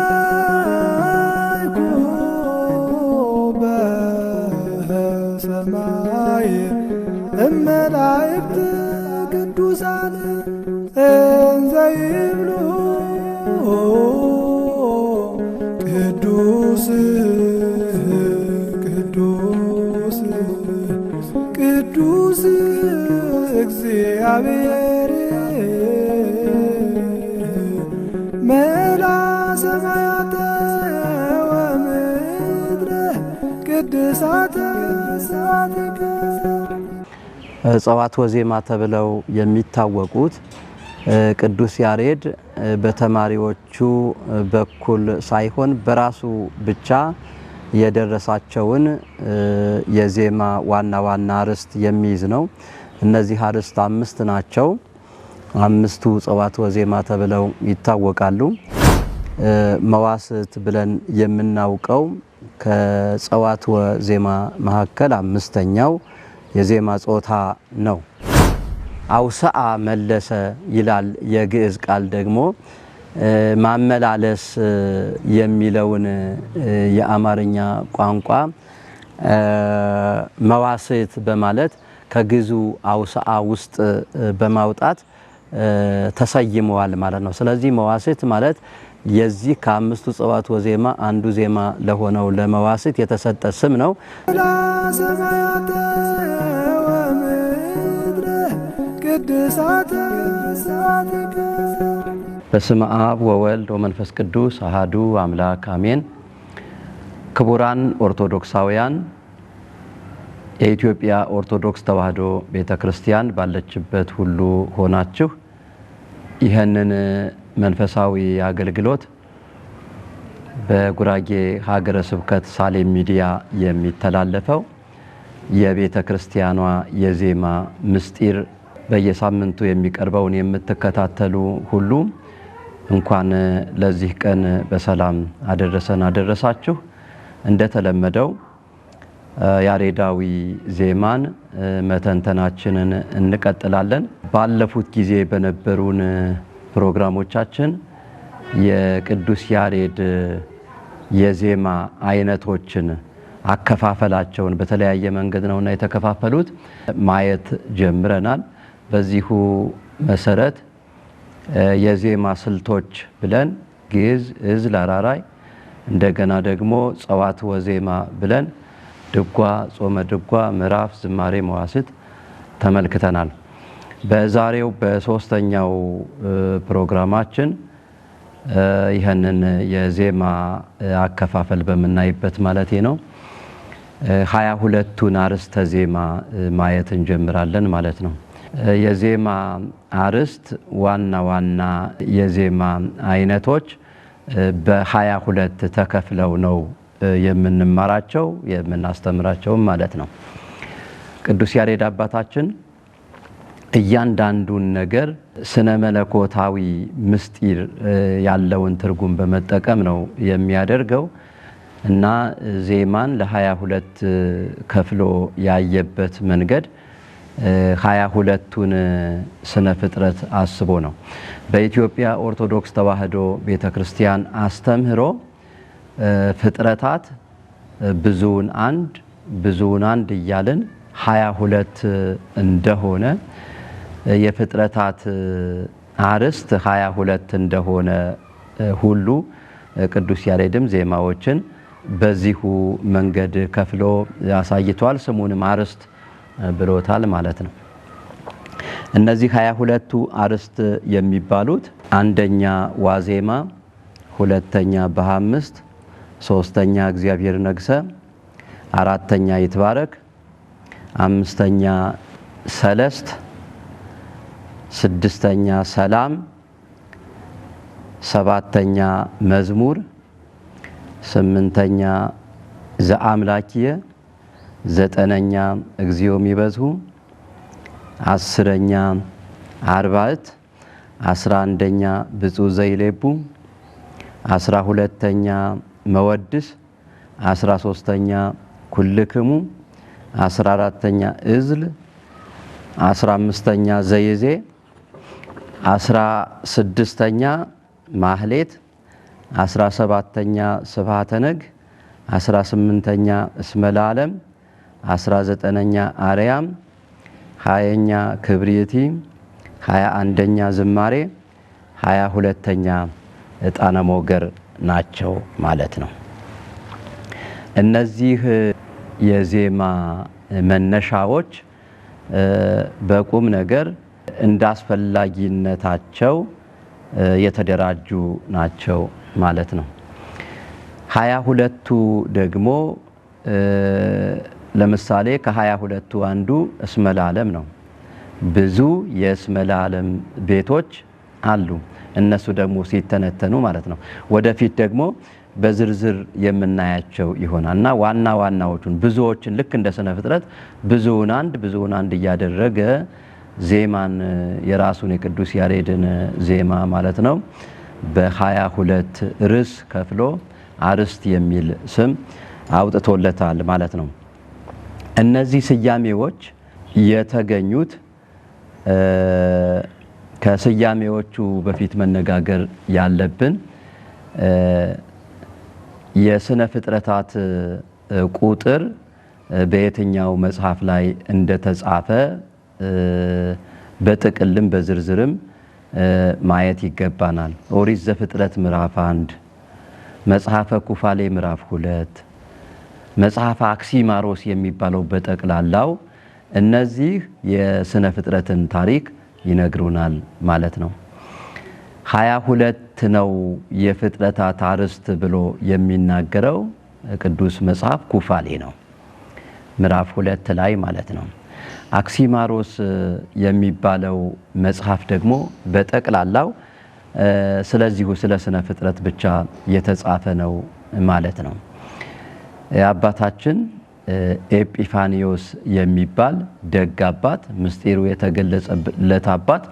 ተሰማይኩ በሰማይ እመላእክት ቅዱሳን እንዘ ይብሉ ቅዱስ ቅዱስ ቅዱስ እግዚአብሔር መላ ሰማያተ ወምድረ ቅድሳተ ስብሐትከ። ጸዋትወ ዜማ ተብለው የሚታወቁት ቅዱስ ያሬድ በተማሪዎቹ በኩል ሳይሆን በራሱ ብቻ የደረሳቸውን የዜማ ዋና ዋና አርዕስት የሚይዝ ነው። እነዚህ አርዕስት 5 ናቸው። 5ቱ ጸዋትወ ዜማ ተብለው ይታወቃሉ። መዋስዕት ብለን የምናውቀው ከጸዋትወ ዜማ መካከል 5ኛው የዜማ ጾታ ነው። አውሰአ መለሰ ይላል የግዕዝ ቃል ደግሞ ማመላለስ የሚለውን የአማርኛ ቋንቋ መዋስዕት በማለት ከግዕዙ አውሰአ ውስጥ በማውጣት ተሰይመዋል ማለት ነው። ስለዚህ መዋስዕት ማለት የዚህ ከ5ቱ ጸዋትወ ዜማ አንዱ ዜማ ለሆነው ለመዋስዕት የተሰጠ ስም ነው። በስመ አብ ወወልድ ወመንፈስ ቅዱስ አሐዱ አምላክ አሜን። ክቡራን ኦርቶዶክሳውያን፣ የኢትዮጵያ ኦርቶዶክስ ተዋሕዶ ቤተክርስቲያን ባለችበት ሁሉ ሆናችሁ ይህንን መንፈሳዊ አገልግሎት በጉራጌ ሀገረ ስብከት ሳሌም ሚዲያ የሚተላለፈው የቤተ ክርስቲያኗ የዜማ ምስጢር በየሳምንቱ የሚቀርበውን የምትከታተሉ ሁሉ እንኳን ለዚህ ቀን በሰላም አደረሰን አደረሳችሁ። እንደተለመደው ያሬዳዊ ዜማን መተንተናችንን እንቀጥላለን። ባለፉት ጊዜ በነበሩን ፕሮግራሞቻችን የቅዱስ ያሬድ የዜማ አይነቶችን አከፋፈላቸውን በተለያየ መንገድ ነውና የተከፋፈሉት ማየት ጀምረናል። በዚሁ መሰረት የዜማ ስልቶች ብለን ግዕዝ፣ ዕዝል፣ አራራይ እንደገና ደግሞ ጸዋትወ ዜማ ብለን ድጓ፣ ጾመ ድጓ፣ ምዕራፍ፣ ዝማሬ፣ መዋስዕት ተመልክተናል። በዛሬው በሶስተኛው ፕሮግራማችን ይህንን የዜማ አከፋፈል በምናይበት ማለቴ ነው 22ቱን አርዕስተ ዜማ ማየት እንጀምራለን ማለት ነው። የዜማ አርዕስት ዋና ዋና የዜማ አይነቶች በ22 ተከፍለው ነው የምንማራቸው የምናስተምራቸው ማለት ነው። ቅዱስ ያሬድ አባታችን እያንዳንዱን ነገር ስነ መለኮታዊ ምስጢር ያለውን ትርጉም በመጠቀም ነው የሚያደርገው እና ዜማን ለ22 ከፍሎ ያየበት መንገድ 22ቱን ስነ ፍጥረት አስቦ ነው። በኢትዮጵያ ኦርቶዶክስ ተዋሕዶ ቤተክርስቲያን አስተምህሮ ፍጥረታት ብዙውን አንድ እያልን 22 እንደሆነ የፍጥረታት አርዕስት 22 እንደሆነ ሁሉ ቅዱስ ያሬድም ዜማዎችን በዚሁ መንገድ ከፍሎ ያሳይቷል። ስሙንም አርዕስት ብሎታል ማለት ነው። እነዚህ 22ቱ አርዕስት የሚባሉት አንደኛ ዋዜማ፣ ሁለተኛ በ5፣ ሶስተኛ እግዚአብሔር ነግሰ፣ አራተኛ ይትባረክ፣ አምስተኛ ሰለስት፣ ስድስተኛ ሰላም፣ ሰባተኛ መዝሙር፣ ስምንተኛ ዘአምላኪየ፣ ዘጠነኛ እግዚኦ ሚበዝሁ፣ 10ኛ አርባዕት፣ 11ኛ ብፁዕ ዘይሌቡ፣ 12ኛ መወድስ፣ 13ኛ ኩልክሙ፣ 14ኛ ዕዝል፣ 15ኛ ዘይዜ፣ 16ኛ ማህሌት፣ 17ኛ ስብሐተ ነግ፣ 18ኛ እስመ ለዓለም፣ 19ኛ አርያም፣ 20ኛ ክብሪቲ፣ 21ኛ ዝማሬ፣ 22ኛ ዕጣነ ሞገር ናቸው ማለት ነው። እነዚህ የዜማ መነሻዎች በቁም ነገር እንዳስፈላጊነታቸው የተደራጁ ናቸው ማለት ነው። 22ቱ ደግሞ ለምሳሌ ከ22ቱ አንዱ እስመ ለዓለም ነው። ብዙ የእስመ ለዓለም ቤቶች አሉ። እነሱ ደግሞ ሲተነተኑ ማለት ነው ወደፊት ደግሞ በዝርዝር የምናያቸው ይሆናል እና ዋና ዋናዎቹን ብዙዎችን ልክ እንደ ስነ ፍጥረት ብዙውን አንድ እያደረገ ዜማን የራሱን የቅዱስ ያሬድን ዜማ ማለት ነው በ22 ርዕስ ከፍሎ አርዕስት የሚል ስም አውጥቶለታል ማለት ነው። እነዚህ ስያሜዎች የተገኙት ከስያሜዎቹ በፊት መነጋገር ያለብን የስነ ፍጥረታት ቁጥር በየትኛው መጽሐፍ ላይ እንደተጻፈ በጥቅልም በዝርዝርም ማየት ይገባናል። ኦሪት ዘፍጥረት ምዕራፍ 1፣ መጽሐፈ ኩፋሌ ምዕራፍ 2፣ መጽሐፈ አክሲማሮስ የሚባለው በጠቅላላው እነዚህ የስነ ፍጥረትን ታሪክ ይነግሩናል ማለት ነው። 22 ነው የፍጥረታት አርዕስት ብሎ የሚናገረው ቅዱስ መጽሐፍ ኩፋሌ ነው ምዕራፍ 2 ላይ ማለት ነው። አክሲማሮስ የሚባለው መጽሐፍ ደግሞ በጠቅላላው ስለዚሁ ስለ ስነ ፍጥረት ብቻ የተጻፈ ነው ማለት ነው። አባታችን ኤጲፋኒዮስ የሚባል ደግ አባት ምስጢሩ የተገለጸለት አባት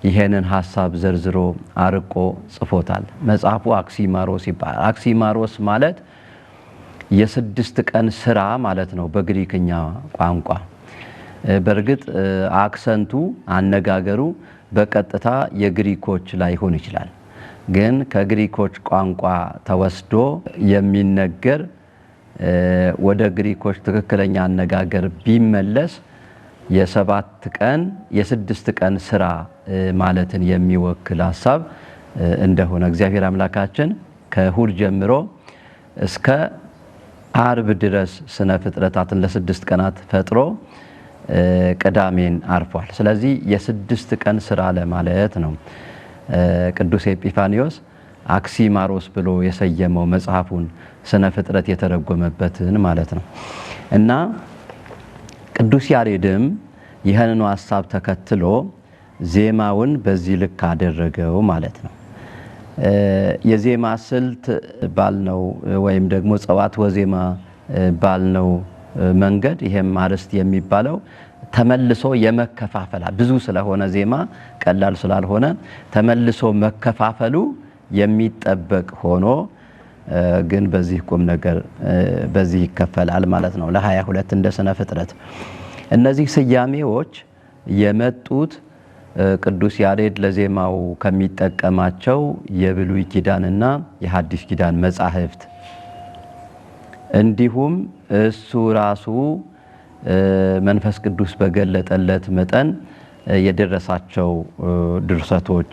ይሄንን ሐሳብ ዘርዝሮ አርቆ ጽፎታል። መጽሐፉ አክሲማሮስ ይባላል። አክሲማሮስ ማለት የስድስት ቀን ስራ ማለት ነው በግሪክኛ ቋንቋ። በእርግጥ አክሰንቱ አነጋገሩ በቀጥታ የግሪኮች ላይሆን ይችላል። ግን ከግሪኮች ቋንቋ ተወስዶ የሚነገር ወደ ግሪኮች ትክክለኛ አነጋገር ቢመለስ የሰባት ቀን የስድስት ቀን ስራ ማለትን የሚወክል ሐሳብ እንደሆነ እግዚአብሔር አምላካችን ከእሁድ ጀምሮ እስከ አርብ ድረስ ስነ ፍጥረታትን ለስድስት ቀናት ፈጥሮ ቅዳሜን አርፏል። ስለዚህ የስድስት ቀን ስራ ለማለት ነው ቅዱስ ኤጲፋኒዮስ አክሲማሮስ ብሎ የሰየመው መጽሐፉን ስነ ፍጥረት የተረጎመበትን ማለት ነው። እና ቅዱስ ያሬድም ይህንኑ ሐሳብ ተከትሎ ዜማውን በዚህ ልክ አደረገው ማለት ነው። የዜማ ስልት ባልነው ወይም ደግሞ ጸዋት ወዜማ ባልነው መንገድ ይሄም አርዕስት የሚባለው ተመልሶ የመከፋፈል ብዙ ስለሆነ ዜማ ቀላል ስላልሆነ ተመልሶ መከፋፈሉ የሚጠበቅ ሆኖ ግን በዚህ ቁም ነገር በዚህ ይከፈላል ማለት ነው ለ22 እንደ ስነ ፍጥረት። እነዚህ ስያሜዎች የመጡት ቅዱስ ያሬድ ለዜማው ከሚጠቀማቸው የብሉይ ኪዳንና የሐዲስ ኪዳን መጻሕፍት እንዲሁም እሱ ራሱ መንፈስ ቅዱስ በገለጠለት መጠን የደረሳቸው ድርሰቶች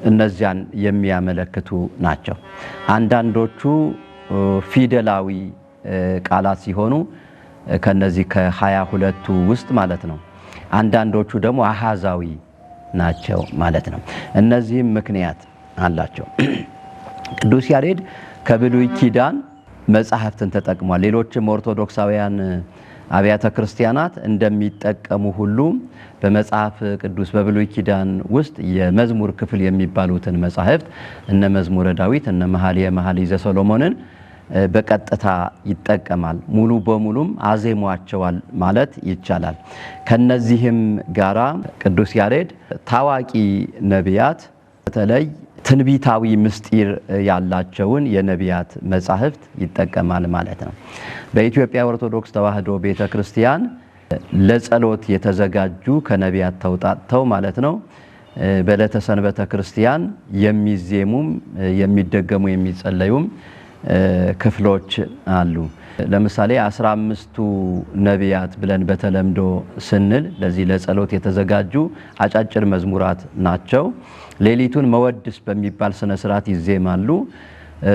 እነዚያን የሚያመለክቱ ናቸው። አንዳንዶቹ ፊደላዊ ቃላት ሲሆኑ ከነዚህ ከ22ቱ ውስጥ ማለት ነው። አንዳንዶቹ ደግሞ አሃዛዊ ናቸው ማለት ነው። እነዚህም ምክንያት አላቸው። ቅዱስ ያሬድ ከብሉይ ኪዳን መጻሕፍትን ተጠቅሟል። ሌሎችም ኦርቶዶክሳውያን አብያተ ክርስቲያናት እንደሚጠቀሙ ሁሉ በመጽሐፍ ቅዱስ በብሉይ ኪዳን ውስጥ የመዝሙር ክፍል የሚባሉትን መጻሕፍት እነ መዝሙረ ዳዊት እነ መኃልየ ዘሰሎሞንን በቀጥታ ይጠቀማል። ሙሉ በሙሉም አዜሟቸዋል ማለት ይቻላል። ከነዚህም ጋራ ቅዱስ ያሬድ ታዋቂ ነቢያት በተለይ ትንቢታዊ ምስጢር ያላቸውን የነቢያት መጻሕፍት ይጠቀማል ማለት ነው። በኢትዮጵያ ኦርቶዶክስ ተዋሕዶ ቤተክርስቲያን ለጸሎት የተዘጋጁ ከነቢያት ተውጣጥተው ማለት ነው በዕለተ ሰንበተ ክርስቲያን የሚዜሙም የሚደገሙ የሚጸለዩም ክፍሎች አሉ። ለምሳሌ 15ቱ ነቢያት ብለን በተለምዶ ስንል ለዚህ ለጸሎት የተዘጋጁ አጫጭር መዝሙራት ናቸው። ሌሊቱን መወድስ በሚባል ስነ ስርዓት ይዜማሉ።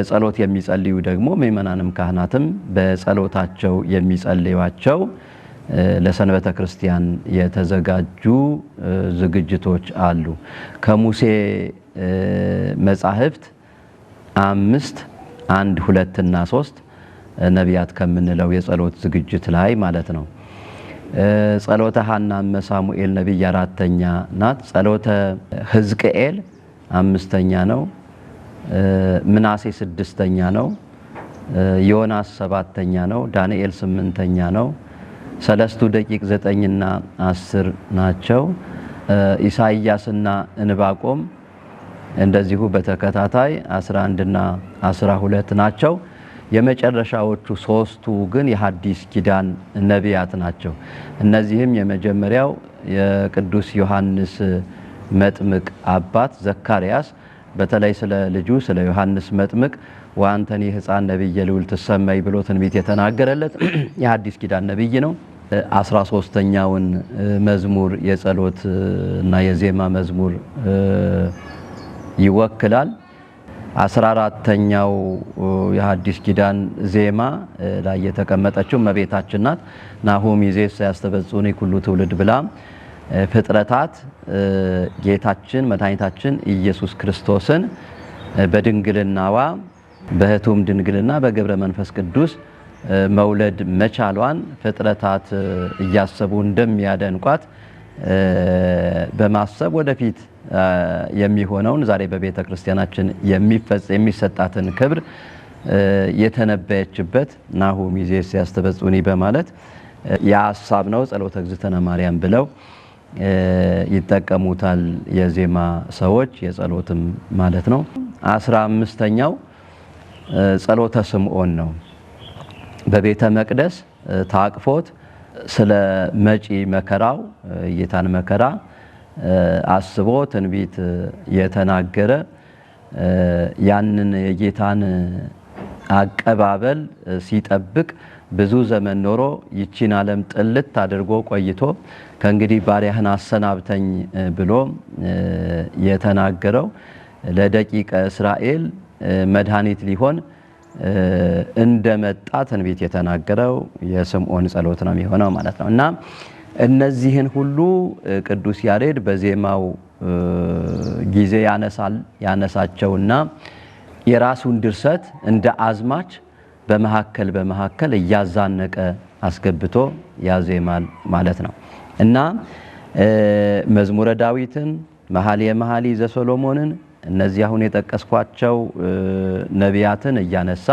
ጸሎት የሚጸልዩ ደግሞ ምእመናንም ካህናትም በጸሎታቸው የሚጸልዩዋቸው ለሰንበተ ክርስቲያን የተዘጋጁ ዝግጅቶች አሉ። ከሙሴ መጻሕፍት 5 1 2 እና 3 ነቢያት ከምንለው የጸሎት ዝግጅት ላይ ማለት ነው። ጸሎተ ሐና ሳሙኤል ነቢይ 4ኛ ናት። ጸሎተ ሕዝቅኤል 5ኛ ነው። ምናሴ 6ኛ ነው። ዮናስ 7ኛ ነው። ዳንኤል 8ኛ ነው። ሰለስቱ ደቂቅ 9 እና 10 ናቸው። ኢሳይያስና እንባቆም እንደዚሁ በተከታታይ 11 እና 12 ናቸው። የመጨረሻዎቹ 3ቱ ግን የሐዲስ ኪዳን ነቢያት ናቸው። እነዚህም የመጀመሪያው የቅዱስ ዮሐንስ መጥምቅ አባት ዘካርያስ በተለይ ስለ ልጁ ስለ ዮሐንስ መጥምቅ ወአንተኒ ሕፃን ነቢየ ልዑል ትሰመይ ብሎ ትንቢት የተናገረለት የሐዲስ ኪዳን ነቢይ ነው። 13ኛውን መዝሙር የጸሎት እና የዜማ መዝሙር ይወክላል። 14ኛው የሐዲስ ኪዳን ዜማ ላይ የተቀመጠችው እመቤታችን ናት። ናሆም ይዜስ ያስተበጽኡኒ ኩሉ ትውልድ ብላ ፍጥረታት ጌታችን መድኃኒታችን ኢየሱስ ክርስቶስን በድንግልናዋ በህቱም ድንግልና በገብረ መንፈስ ቅዱስ መውለድ መቻሏን ፍጥረታት እያሰቡ እንደሚያደንቋት በማሰብ ወደፊት የሚሆነውን ዛሬ በቤተ ክርስቲያናችን የሚሰጣትን ክብር የተነበየችበት ናሆም ይዜስ ያስተበጽኡኒ በማለት ያሳብ ነው። ጸሎተ እግዝእትነ ማርያም ብለው ይጠቀሙታል የዜማ ሰዎች፣ የጸሎትም ማለት ነው። 15ኛው ጸሎተ ስምዖን ነው። በቤተ መቅደስ ታቅፎት ስለ መጪ መከራው የጌታን መከራ አስቦ ትንቢት የተናገረ ያንን የጌታን አቀባበል ሲጠብቅ ብዙ ዘመን ኖሮ ይቺን ዓለም ጥልት አድርጎ ቆይቶ ከእንግዲህ ባሪያህን አሰናብተኝ ብሎ የተናገረው ለደቂቀ እስራኤል መድኃኒት ሊሆን እንደመጣ ትንቢት የተናገረው የስምዖን ጸሎት ነው የሚሆነው ማለት ነው። እና እነዚህን ሁሉ ቅዱስ ያሬድ በዜማው ጊዜ ያነሳቸውና የራሱን ድርሰት እንደ አዝማች በመሐከል እያዛነቀ አስገብቶ ያዜማል ማለት ነው። እና መዝሙረ ዳዊትን፣ መኃልየ መኃልይ ዘሰሎሞንን እነዚህ አሁን የጠቀስኳቸው ነቢያትን እያነሳ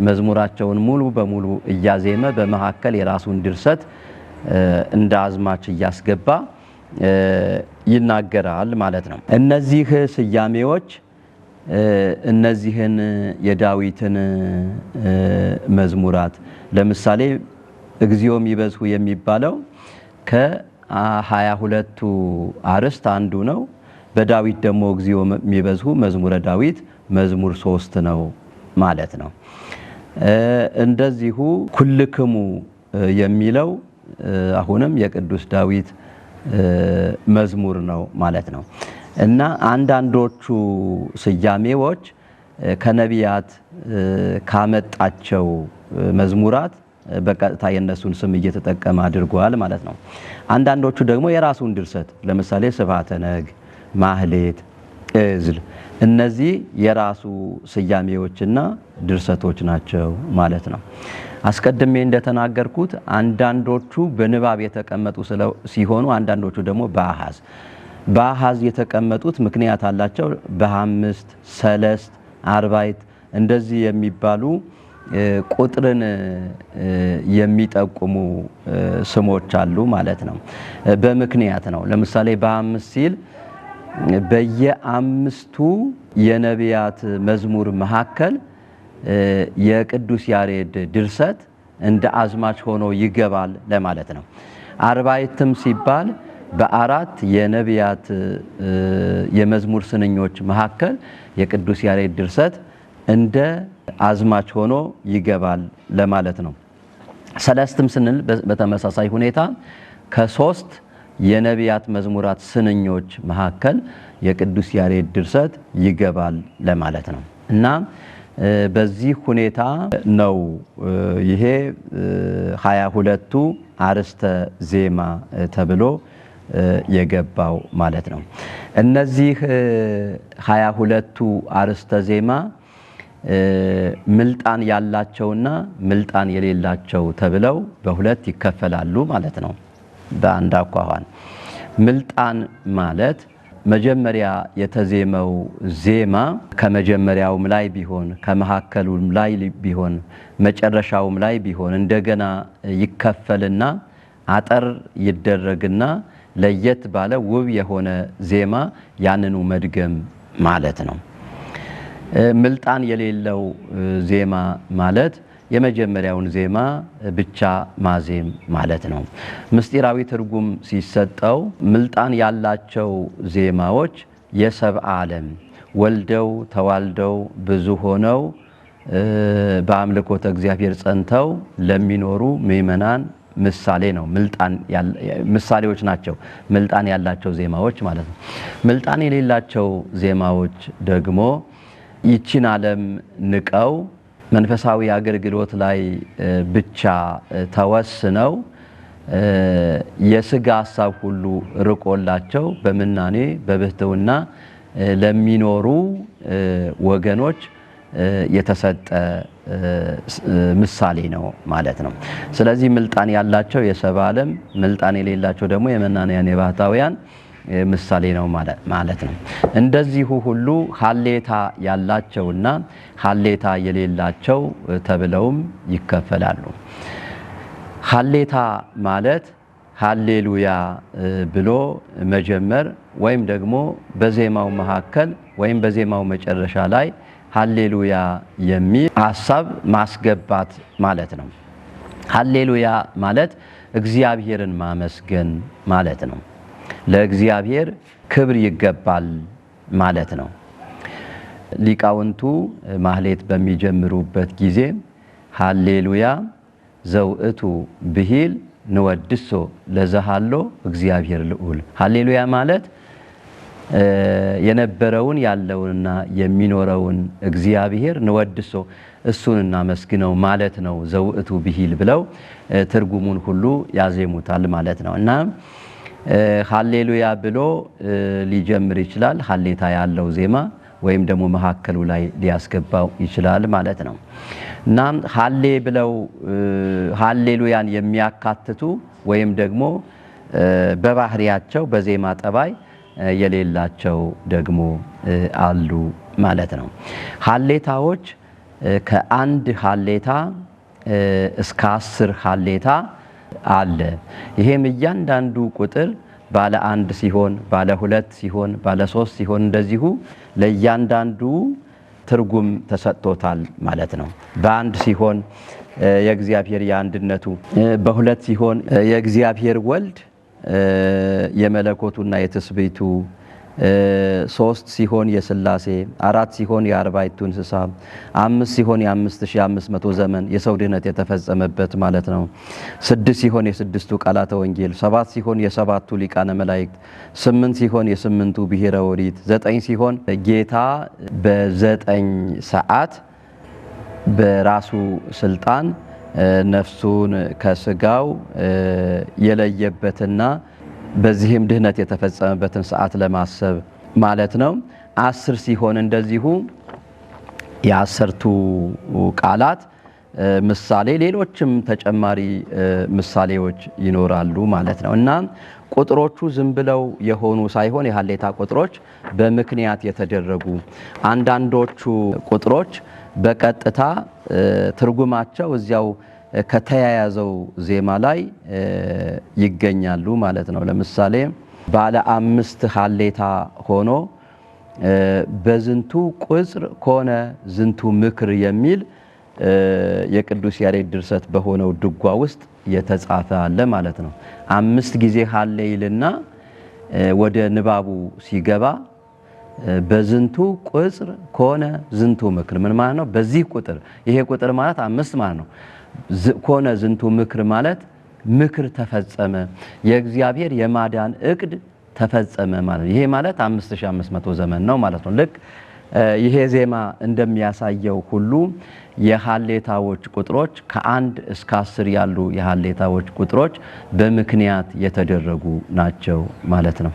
መዝሙራቸውን ሙሉ በሙሉ እያዜመ በመሐከል የራሱን ድርሰት እንደ አዝማች እያስገባ ይናገራል ማለት ነው። እነዚህ ስያሜዎች እነዚህን የዳዊትን መዝሙራት ለምሳሌ እግዚኦ ሚበዝሁ የሚባለው ከ22ቱ አርዕስት አንዱ ነው። በዳዊት ደግሞ እግዚኦ ሚበዝሁ መዝሙረ ዳዊት መዝሙር 3 ነው ማለት ነው። እንደዚሁ ኩልክሙ የሚለው አሁንም የቅዱስ ዳዊት መዝሙር ነው ማለት ነው። እና አንዳንዶቹ ስያሜዎች ከነቢያት ካመጣቸው መዝሙራት በቀጥታ የነሱን ስም እየተጠቀመ አድርጓል ማለት ነው። አንዳንዶቹ ደግሞ የራሱን ድርሰት ለምሳሌ ስብሐተ ነግ፣ ማህሌት፣ እዝል እነዚህ የራሱ ስያሜዎችና ድርሰቶች ናቸው ማለት ነው። አስቀድሜ እንደተናገርኩት አንዳንዶቹ በንባብ የተቀመጡ ሲሆኑ አንዳንዶቹ ደግሞ በአሃዝ የተቀመጡት ምክንያት አላቸው። በ5 ሰለስት አርባይት እንደዚህ የሚባሉ ቁጥርን የሚጠቁሙ ስሞች አሉ ማለት ነው። በምክንያት ነው። ለምሳሌ በ5 ሲል በየ5ቱ የነቢያት መዝሙር መካከል የቅዱስ ያሬድ ድርሰት እንደ አዝማች ሆኖ ይገባል ለማለት ነው። አርባይትም ሲባል በአራት የነቢያት የመዝሙር ስንኞች መካከል የቅዱስ ያሬድ ድርሰት እንደ አዝማች ሆኖ ይገባል ለማለት ነው። ሰለስትም ስንል በተመሳሳይ ሁኔታ ከሶስት የነቢያት መዝሙራት ስንኞች መካከል የቅዱስ ያሬድ ድርሰት ይገባል ለማለት ነው እና በዚህ ሁኔታ ነው ይሄ 22ቱ አርስተ ዜማ ተብሎ የገባው ማለት ነው። እነዚህ 22ቱ አርስተ ዜማ ምልጣን ያላቸውና ምልጣን የሌላቸው ተብለው በሁለት ይከፈላሉ ማለት ነው። በአንድ አኳኋን ምልጣን ማለት መጀመሪያ የተዜመው ዜማ ከመጀመሪያውም ላይ ቢሆን ከመሐከሉም ላይ ቢሆን መጨረሻውም ላይ ቢሆን እንደገና ይከፈልና አጠር ይደረግና ለየት ባለ ውብ የሆነ ዜማ ያንኑ መድገም ማለት ነው። ምልጣን የሌለው ዜማ ማለት የመጀመሪያውን ዜማ ብቻ ማዜም ማለት ነው። ምስጢራዊ ትርጉም ሲሰጠው ምልጣን ያላቸው ዜማዎች የሰብአ ዓለም ወልደው ተዋልደው ብዙ ሆነው በአምልኮተ እግዚአብሔር ጸንተው ለሚኖሩ ምእመናን ምሳሌ ነው። ምሳሌዎች ናቸው ምልጣን ያላቸው ዜማዎች ማለት ነው። ምልጣን የሌላቸው ዜማዎች ደግሞ ይቺን ዓለም ንቀው መንፈሳዊ አገልግሎት ላይ ብቻ ተወስነው የሥጋ ሐሳብ ሁሉ ርቆላቸው በምናኔ በብሕትውና ለሚኖሩ ወገኖች የተሰጠ ምሳሌ ነው ማለት ነው። ስለዚህ ምልጣን ያላቸው የሰብአ ዓለም ምልጣን የሌላቸው ደግሞ የመናንያን የባሕታውያን ምሳሌ ነው ማለት ነው። እንደዚሁ ሁሉ ሀሌታ ያላቸውና ሀሌታ የሌላቸው ተብለውም ይከፈላሉ። ሀሌታ ማለት ሃሌሉያ ብሎ መጀመር ወይም ደግሞ በዜማው መካከል ወይም በዜማው መጨረሻ ላይ ሃሌሉያ የሚል ሐሳብ ማስገባት ማለት ነው። ሃሌሉያ ማለት እግዚአብሔርን ማመስገን ማለት ነው። ለእግዚአብሔር ክብር ይገባል ማለት ነው። ሊቃውንቱ ማህሌት በሚጀምሩበት ጊዜ ሃሌሉያ ዘውእቱ ብሂል ንወድሶ ለዘሃሎ እግዚአብሔር ልዑል። ሃሌሉያ ማለት የነበረውን ያለውንና የሚኖረውን እግዚአብሔር ንወድሶ እሱን እናመስግነው ማለት ነው። ዘውእቱ ብሂል ብለው ትርጉሙን ሁሉ ያዜሙታል ማለት ነው እና ሃሌሉያ ብሎ ሊጀምር ይችላል። ሃሌታ ያለው ዜማ ወይም ደግሞ መሐከሉ ላይ ሊያስገባው ይችላል ማለት ነው እና ሃሌ ብለው ሃሌሉያን የሚያካትቱ ወይም ደግሞ በባህሪያቸው በዜማ ጠባይ የሌላቸው ደግሞ አሉ ማለት ነው። ሃሌታዎች ከአንድ ሃሌታ እስከ 10 ሃሌታ አለ። ይሄም እያንዳንዱ ቁጥር ባለ 1 ሲሆን ባለ 2 ሲሆን ባለ 3 ሲሆን እንደዚሁ ለእያንዳንዱ ትርጉም ተሰጥቶታል ማለት ነው። በአንድ ሲሆን የእግዚአብሔር የአንድነቱ፣ በሁለት ሲሆን የእግዚአብሔር ወልድ የመለኮቱና የትስብእቱ፣ 3 ሲሆን የሥላሴ፣ 4 ሲሆን የአርባዕቱ እንስሳ፣ 5 ሲሆን የ5500 ዘመን የሰው ድህነት የተፈጸመበት ማለት ነው። 6 ሲሆን የስድስቱ ቃላተ ወንጌል፣ 7 ሲሆን የሰባቱ ሊቃነ መላእክት፣ 8 ሲሆን የስምንቱ ብሔረ ኦሪት፣ 9 ሲሆን ጌታ በ9 ሰዓት በራሱ ስልጣን ነፍሱን ከስጋው የለየበትና በዚህም ድህነት የተፈጸመበትን ሰዓት ለማሰብ ማለት ነው። 10 ሲሆን እንደዚሁ የ10ቱ ቃላት ምሳሌ፣ ሌሎችም ተጨማሪ ምሳሌዎች ይኖራሉ ማለት ነው እና ቁጥሮቹ ዝም ብለው የሆኑ ሳይሆን የሃሌታ ቁጥሮች በምክንያት የተደረጉ፣ አንዳንዶቹ ቁጥሮች በቀጥታ ትርጉማቸው እዚያው ከተያያዘው ዜማ ላይ ይገኛሉ ማለት ነው። ለምሳሌ ባለ 5 ሃሌታ ሆኖ በዝንቱ ቁጽር ኮነ ዝንቱ ምክር የሚል የቅዱስ ያሬድ ድርሰት በሆነው ድጓ ውስጥ የተጻፈ አለ ማለት ነው። 5 ጊዜ ሃሌ ይልና ወደ ንባቡ ሲገባ በዝንቱ ቁጥር ኮነ ዝንቱ ምክር ምን ማለት ነው? በዚህ ቁጥር ይሄ ቁጥር ማለት 5 ማለት ነው። ኮነ ዝንቱ ምክር ማለት ምክር ተፈጸመ፣ የእግዚአብሔር የማዳን እቅድ ተፈጸመ ማለት ይሄ ማለት 5500 ዘመን ነው ማለት ነው። ልክ ይሄ ዜማ እንደሚያሳየው ሁሉ የሐሌታዎች ቁጥሮች ከ1 እስከ 10 ያሉ የሐሌታዎች ቁጥሮች በምክንያት የተደረጉ ናቸው ማለት ነው።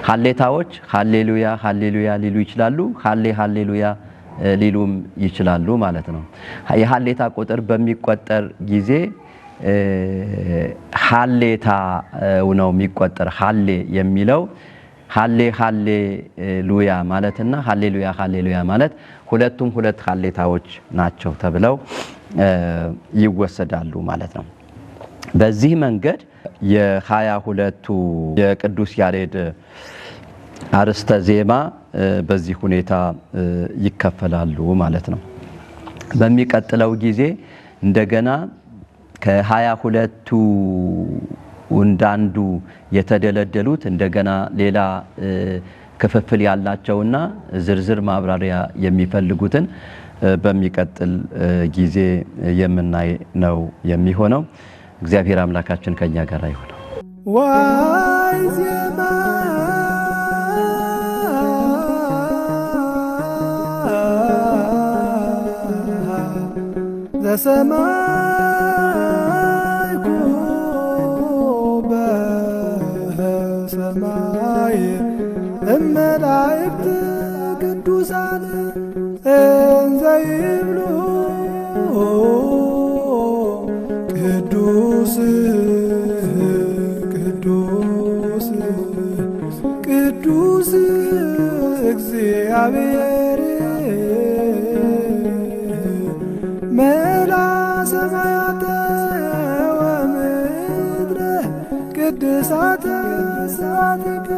ሐሌታዎች ሃሌሉያ ሃሌሉያ ሊሉ ይችላሉ፣ ሃሌሉያ ሊሉም ይችላሉ ማለት ነው። የሐሌታ ቁጥር በሚቆጠር ጊዜ ሐሌታ ነው የሚቆጠር። ሐሌ የሚለው ሃሌሉያ ማለትና ሃሌሉያ ማለት ሁለቱም ሁለት ሐሌታዎች ናቸው ተብለው ይወሰዳሉ ማለት ነው። በዚህ መንገድ የ22ቱ የቅዱስ ያሬድ አርስተ ዜማ በዚህ ሁኔታ ይከፈላሉ ማለት ነው። በሚቀጥለው ጊዜ እንደገና ከ22ቱ እንዳንዱ የተደለደሉት እንደገና ሌላ ክፍፍል ያላቸውና ዝርዝር ማብራሪያ የሚፈልጉትን በሚቀጥል ጊዜ የምናይ ነው የሚሆነው። እግዚአብሔር አምላካችን ከኛ ጋር ይሁን። ዋይ ዜማ ዘሰማይ በሰማይ እመላእክት ቅዱሳን እንዘ ይብሉ ቅዱስ ቅዱስ ቅዱስ እግዚአብሔር መላ ሰማያተ ወምድረ ቅድሳተ ስብሐቲከ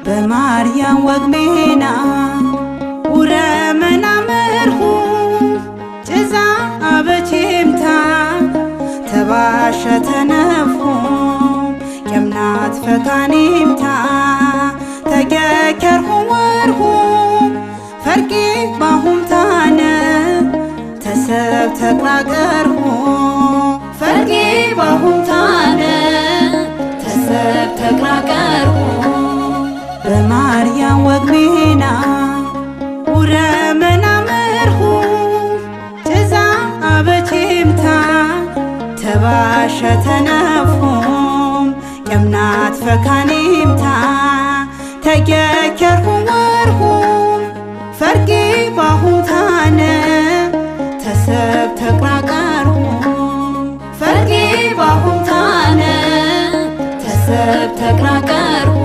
በማርያም ወግሜና ውረመና መርሁ ጭዛ አበቼምታ ተባሸ ተነፉ የምናት ፈካኔምታ ተገከርሁ ወርሁ ፈርቂ ባሁምታነ ተሰብ ተቅራቀርሁ ፈርቂ ባሁምታነ ተሰብ ተቅራቀርሁ በማርያም ወግሜና ውረመና መርሁ ጭዛ አበቼምታ ተባሸ ተነፉም የምናት ፈካኔምታ ተገከርሁ ወርሁ ፈርቂ ባሁምታነ ተሰብ ተቅራቀርሁ ፈርቂ ባሁምታነ ተሰብ ተቅራቀርሁ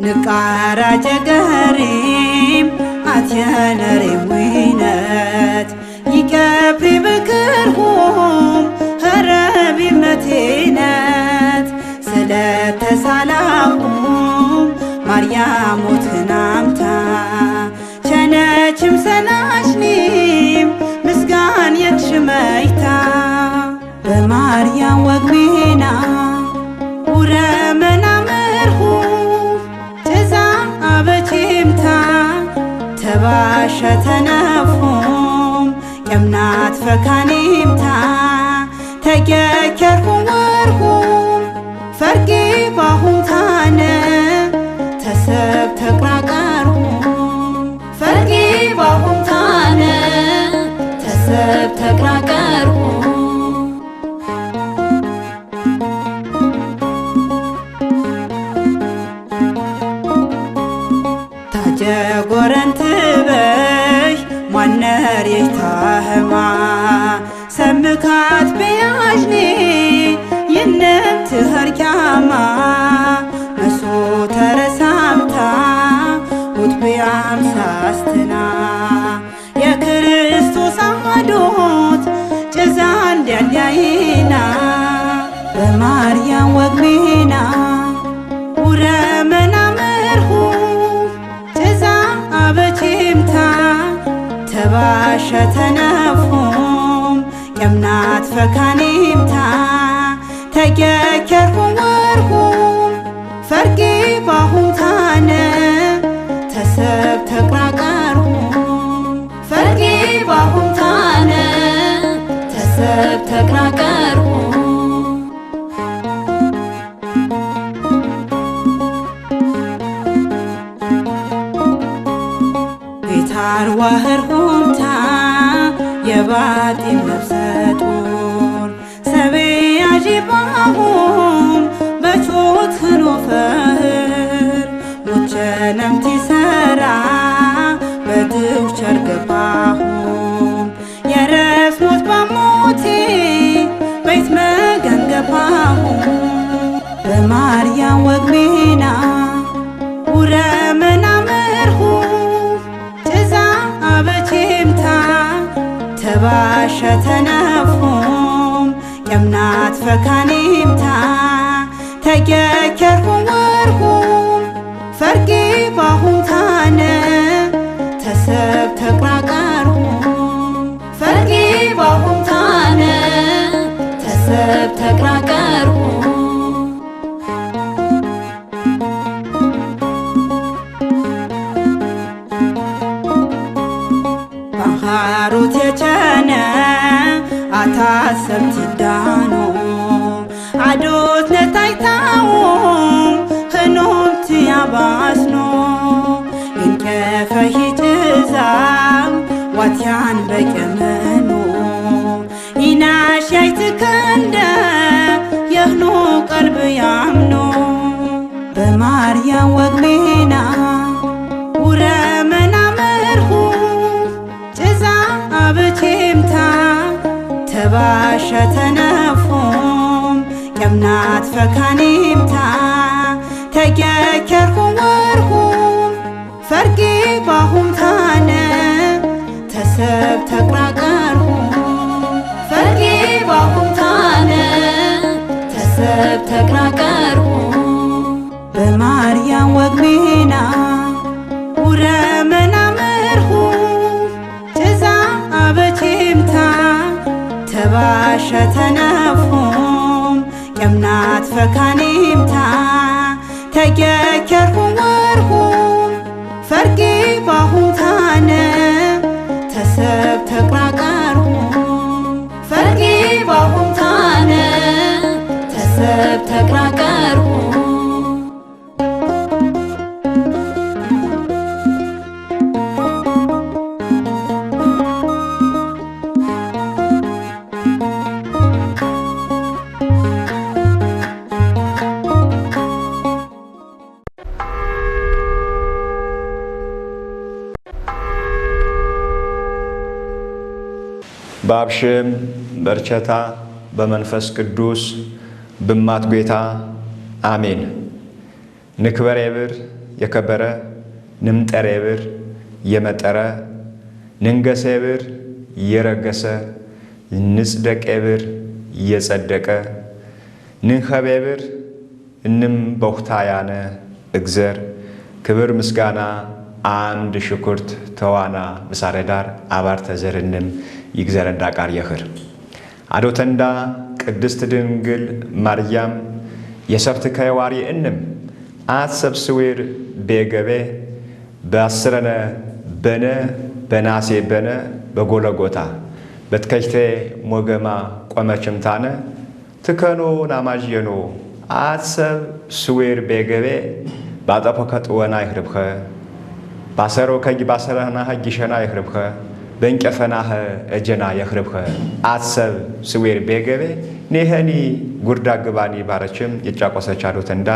ንቃራ ጀገሪም አትየነሬም ዊነት ይቀብሪ ብክርሁም ኸረቢ መቴነት ስለተሳላሁም ማርያሞት ህናምታ ቸነችም ሰናሽኒም ምስጋን የክሽመይታ በማርያም ወግሜና ውረመና መርሁ ጭዛ አበቼምታ ተባሸ ተነፉም የምናት ፈካኔምታ ተገከርሁ ወርሁ ፈርቂ ባሁምታነ ተሰብ ተቅራቀርሁ ፈርቂ ባሁምታነ ተሰብ ተቅራቀርሁ ጀጎረንትበሽ ማነር የታህማ ሰምካት በያዥኔ ይንም ትኸርኪያማ መሶ ተረሳምታ ውትብያም ሳስትና የክርስቶስ ማዶት ጭዛ እንዲያልያይና በማርያም ወግሜና ውረመና መርሁ ጭዛ አበቼምታ ተባሸ ተነፉም የምናት ፈካኔምታ ተገከርኩም ወርሁም ፈርጌ ባሁም ታነ ተሰብ ተቅራቀርሁም ፈርጌ ባሁም ታነ ተሰብ ተቅራቀርሁም ቤታር ዋህርሁምታ የባጢም ነፍሰጡር ሰቤ አጂባሁም በቾት ህኖፈር ሙቸነምቲ ሰራ በድው ቸርገባሁም የረስ ሞት ባሞቴ ቤት መገንገባሁም በማርያም ወግሜና ውረመና መርሁ ጭዛ አበቼምታ ተባሸ ተነፉም የምናት ፈካኔምታ ተገከርኩም ወርሁም ፈርጌ ባሁም ታነ ተሰብ ተቅራቀርሁም ፈርጌ ባሁም ታነ ተሰብ ተቅራቀርሁም ባህሩት የቸነ አታሰብት ዳኖ አዶት ነታይታውም ህኖምት ያባስኖ ይንከፈሂ ጭዛም ዋትያን በቀመኖ ኢናሽ ያይትከንደ የህኖ ቀልብ ያምኖ በማርያም ወግሜና ውረመና መርሁ ጭዛ አበቼምታ ተባሸ ተነፉም የምናት ፈካኔምታ ተገከርኩም ወርሁም ፈርጌ ባሁም ታነ ተሰብ ተቅራቀርሁም ፈርጌ ባሁም ታነ ተሰብ ተቅራቀርሁም በማርያም ወግሜና ውረመና መርሁ ጭዛ አበቼምታ ተባሸ ተነፉም የምናት ፈካኔምታ ተገከርኩም ወርሁም ፈርጌ ባሁም ታነ ተሰብ ተቅራቀርሁም ፈርጌ ባሁም ታነ ተሰብ ተቅራቀርሁም በአብሽም በርቸታ በመንፈስ ቅዱስ ብማት ጌታ አሜን። ንክበር የብር የከበረ ንምጠር የብር የመጠረ ንንገሰ የብር የረገሰ ንጽደቅ የብር የጸደቀ ንንኸብ የብር እንም በውታ ያነ እግዘር ክብር ምስጋና አንድ ሽኩርት ተዋና ምሳረዳር አባር ተዘርንም ይግዘረዳ ቃር የኽር አዶተንዳ ቅድስት ድንግል ማርያም የሰብት ከዋሪ እንም አትሰብ ስዌር ቤገቤ በአስረነ በነ በናሴ በነ በጎለጎታ በትከሽቴ ሞገማ ቆመችምታነ ትከኖ ናማጅየኖ አትሰብ ስዌር ቤገቤ ባጠፎ ከጥወና ይኽርብኸ ባሰሮ ከጅ ባሰረና ሀጅሸና ይኽርብኸ በእንጨፈናህ እጀና የኽርብኸ አትሰብ ስዌር ቤገቤ ኔኸኒ ጉርዳ ግባኒ ባረችም የጫቆሰች አዶተንዳ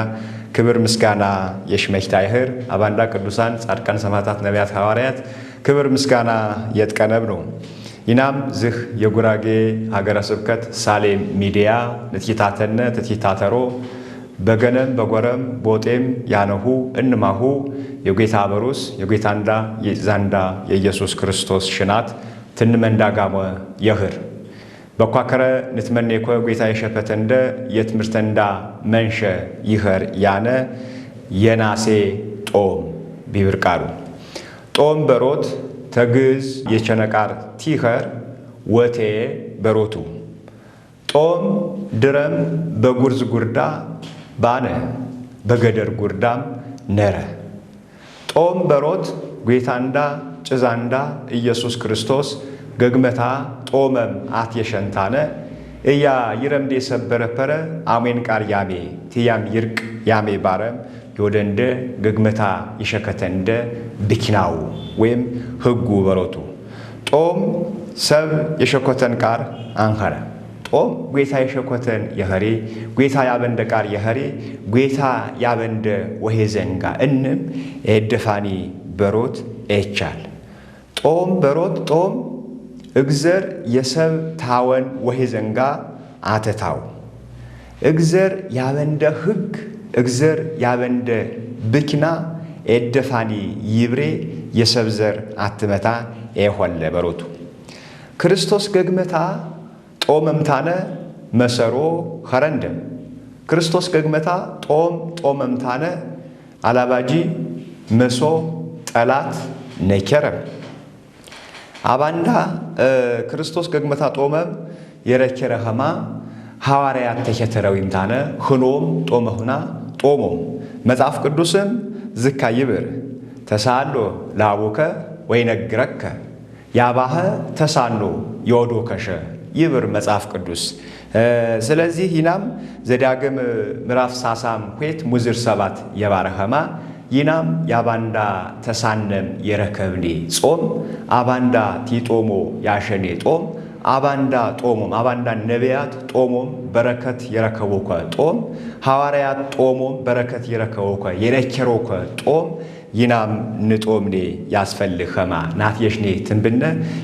ክብር ምስጋና የሽመሽታ ይኽር አባንዳ ቅዱሳን ጻድቃን ሰማዕታት ነቢያት ሐዋርያት ክብር ምስጋና የጥቀነብ ነው። ይናም ዝህ የጉራጌ ሀገረ ስብከት ሳሌም ሚዲያ ንትይታተነ ትትይታተሮ በገነም በጎረም ቦጤም ያነሁ እንማሁ የጌታ በሩስ የጌታንዳ የዛንዳ የኢየሱስ ክርስቶስ ሽናት ትንመንዳጋሞ የህር በኳከረ ንትመኔኮ ጌታ የሸፈተ እንደ የትምህርት እንዳ መንሸ ይህር ያነ የናሴ ጦም ቢብርቃሩ ጦም በሮት ተግዝ የቸነቃር ቲኸር ወቴ በሮቱ ጦም ድረም በጉርዝ ጉርዳ ባነ በገደር ጉርዳም ነረ ጦም በሮት ጌታንዳ ጭዛንዳ ኢየሱስ ክርስቶስ ገግመታ ጦመም አትየሸንታነ እያ ይረምዴ ሰበረፐረ አሜን ቃር ያሜ ትያም ይርቅ ያሜ ባረም ይወደንደ ገግመታ ይሸከተንደ ብኪናው ወይም ህጉ በሮቱ ጦም ሰብ የሸኮተን ቃር አንኸረ ጦም ጌታ የሸኮተን የኸሬ ጌታ ያበንደ ቃር የኸሬ ጌታ ያበንደ ወሄዘንጋ እንም ኤደፋኒ በሮት ኤቻል ጦም በሮት ጦም እግዘር የሰብ ታወን ወሄዘንጋ አተታው እግዘር ያበንደ ህግ እግዘር ያበንደ ብኪና ኤደፋኒ ይብሬ የሰብዘር አትመታ ኤሆለ በሮቱ ክርስቶስ ገግመታ ጦመምታነ መሰሮ ኸረንደም ክርስቶስ ገግመታ ጦመምታነ አላባጂ መሶ ጠላት ነከረም አባንዳ ክርስቶስ ገግመታ ጦመም የረከረ ኸማ ሐዋርያት ተከተረዊምታነ ህኖም ጦመሁና ጦሞም መጽሐፍ ቅዱስም ዝካ ይብር ተሳሎ ላቡከ ወይነግረከ ያባህ ተሳኖ የወዶከሸ ይብር መጽሐፍ ቅዱስ ስለዚህ ይናም ዘዳግም ምዕራፍ ሳሳም ሄት ሙዝር 7 የባረኸማ ይናም ያባንዳ ተሳነም የረከብኔ ጾም አባንዳ ቲጦሞ ያሸኔ ጦም አባንዳ ጦሞም አባንዳ ነቢያት ጦሞም በረከት የረከቦከ ጦም ሐዋርያት ጦሞም በረከት የረከቦከ የረከሮከ ጦም ይናም ንጦምኔ ያስፈልኸማ ናትየሽኔ ትንብነ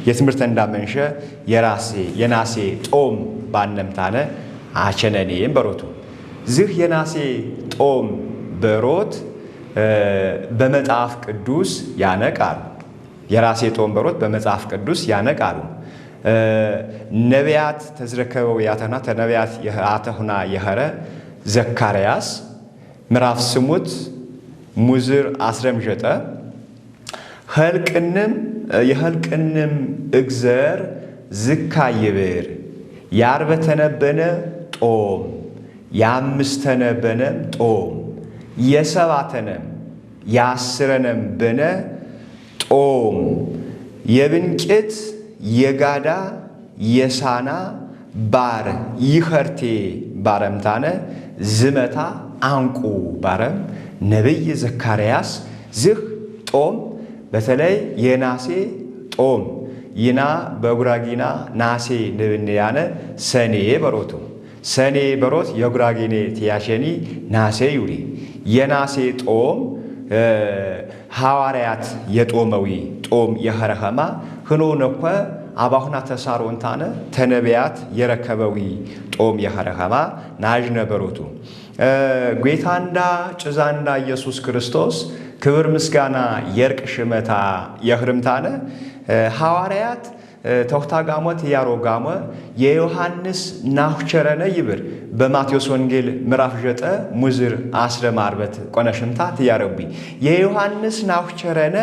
የትምህርት እንዳመንሸ የናሴ ጦም ባነምታነ አቸነኔም በሮቱ ዝህ የናሴ ጦም በሮት በመጽሐፍ ቅዱስ ያነቃሉ የራሴ ጦም በሮት በመጽሐፍ ቅዱስ ያነቃሉ ነቢያት ተዝረከበው ያተና ተነቢያት ያተሁና የኸረ ዘካርያስ ምዕራፍ ስሙት ሙዝር 19 የህልቅንም እግዘር ዝካ ይብር ያርበተነበነ ጦም ያምስተነበነም ጦም የሰባተነም ያስረነም በነ ጦም የብንጭት የጋዳ የሳና ባር ይኸርቴ ባረምታነ ዝመታ አንቁ ባረም ነብይ ዘካርያስ ዝህ ጦም በተለይ የናሴ ጦም ይና በጉራጊና ናሴ ንብንያነ ሰኔ በሮቱ ሰኔ በሮት የጉራጊኔ ቲያሸኒ ናሴ ዩሪ የናሴ ጦም ሐዋርያት የጦመዊ ጦም የኸረኸማ ህኖ ነኮ አባሁና ተሳሮንታነ ተነቢያት የረከበዊ ጦም የኸረኸማ ናጅነ በሮቱ ጌታንዳ ጭዛንዳ ኢየሱስ ክርስቶስ ክብር ምስጋና የርቅ ሽመታ የህርምታነ ሐዋርያት ተውታጋሞት ያሮጋሞ የዮሐንስ ናሁቸረነ ይብር በማቴዎስ ወንጌል ምዕራፍ 9 ሙዝር 14 ቆነሽምታት ያረቢ የዮሐንስ ናሁቸረነ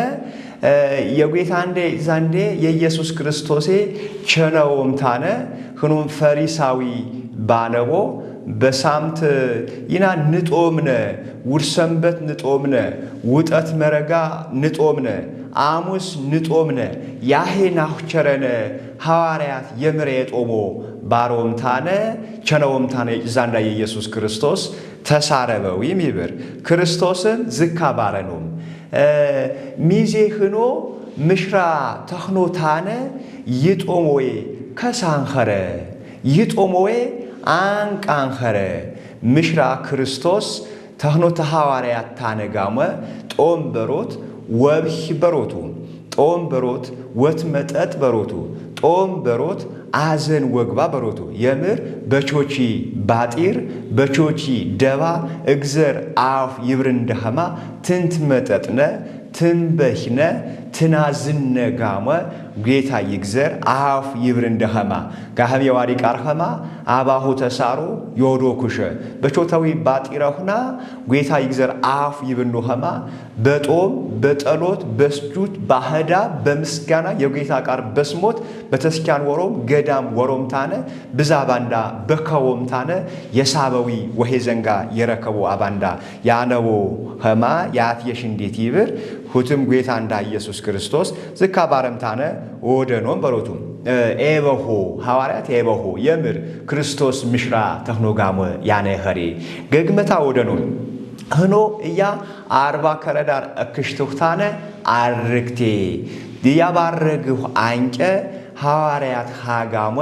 የጌታንዴ ዛንዴ የኢየሱስ ክርስቶስ ቸነውምታነ ህኑም ፈሪሳዊ ባነቦ በሳምት ይና ንጦምነ ውርሰንበት ንጦምነ ውጠት መረጋ ንጦምነ አሙስ ንጦምነ ያሄ ናሁቸረነ ሐዋርያት የምሬ ጦሞ ባሮምታነ ቸነውምታነ ዛንዳ የኢየሱስ ክርስቶስ ተሳረበው ይምብር ክርስቶስን ዝካ ባረኖም ሚዜ ህኖ ምሽራ ተኽኖታነ ይጦሞዌ ከሳንኸረ ይጦሞዌ አንቃንኸረ ምሽራ ክርስቶስ ተኽኖተ ሐዋርያት ታነጋመ ጦም በሮት ወብህ በሮቱ ጦም በሮት ወት መጠጥ በሮቱ ጦም በሮት አዘን ወግባ በሮቱ የምር በቾቺ ባጢር በቾቺ ደባ እግዘር አፍ ይብር እንደኸማ ትንት መጠጥነ ትንበህነ ትናዝነ ጋመ ጌታ ይግዘር አፍ ይብር እንደኸማ ጋህም የዋሪ ቃርኸማ አባሁ ተሳሮ ዮዶ ኩሸ በቾታዊ ባጢራሁና ጌታ ይግዘር አፍ ይብር እንደኸማ በጦም በጸሎት በስጁድ ባህዳ በምስጋና የጌታ ቃር በስሞት በተስኪያን ወሮም ገዳም ወሮም ታነ ብዛ ባንዳ በከወም ታነ የሳበዊ ወሄ ዘንጋ የረከቡ አባንዳ ያነው ኸማ ያትየሽ እንዴት ይብር ሁትም ጌታ እንዳ ኢየሱስ ክርስቶስ ዝካ ባረምታነ ወደኖም በሮቱም ኤበሆ ሐዋርያት ኤበሆ የምር ክርስቶስ ምሽራ ተክኖጋሞ ያነ ኸሪ ገግመታ ወደኖም ህኖ እያ 40 ከረዳር እክሽቱታነ አርክቴ ዲያባረግሁ አንጨ ሐዋርያት ሃጋመ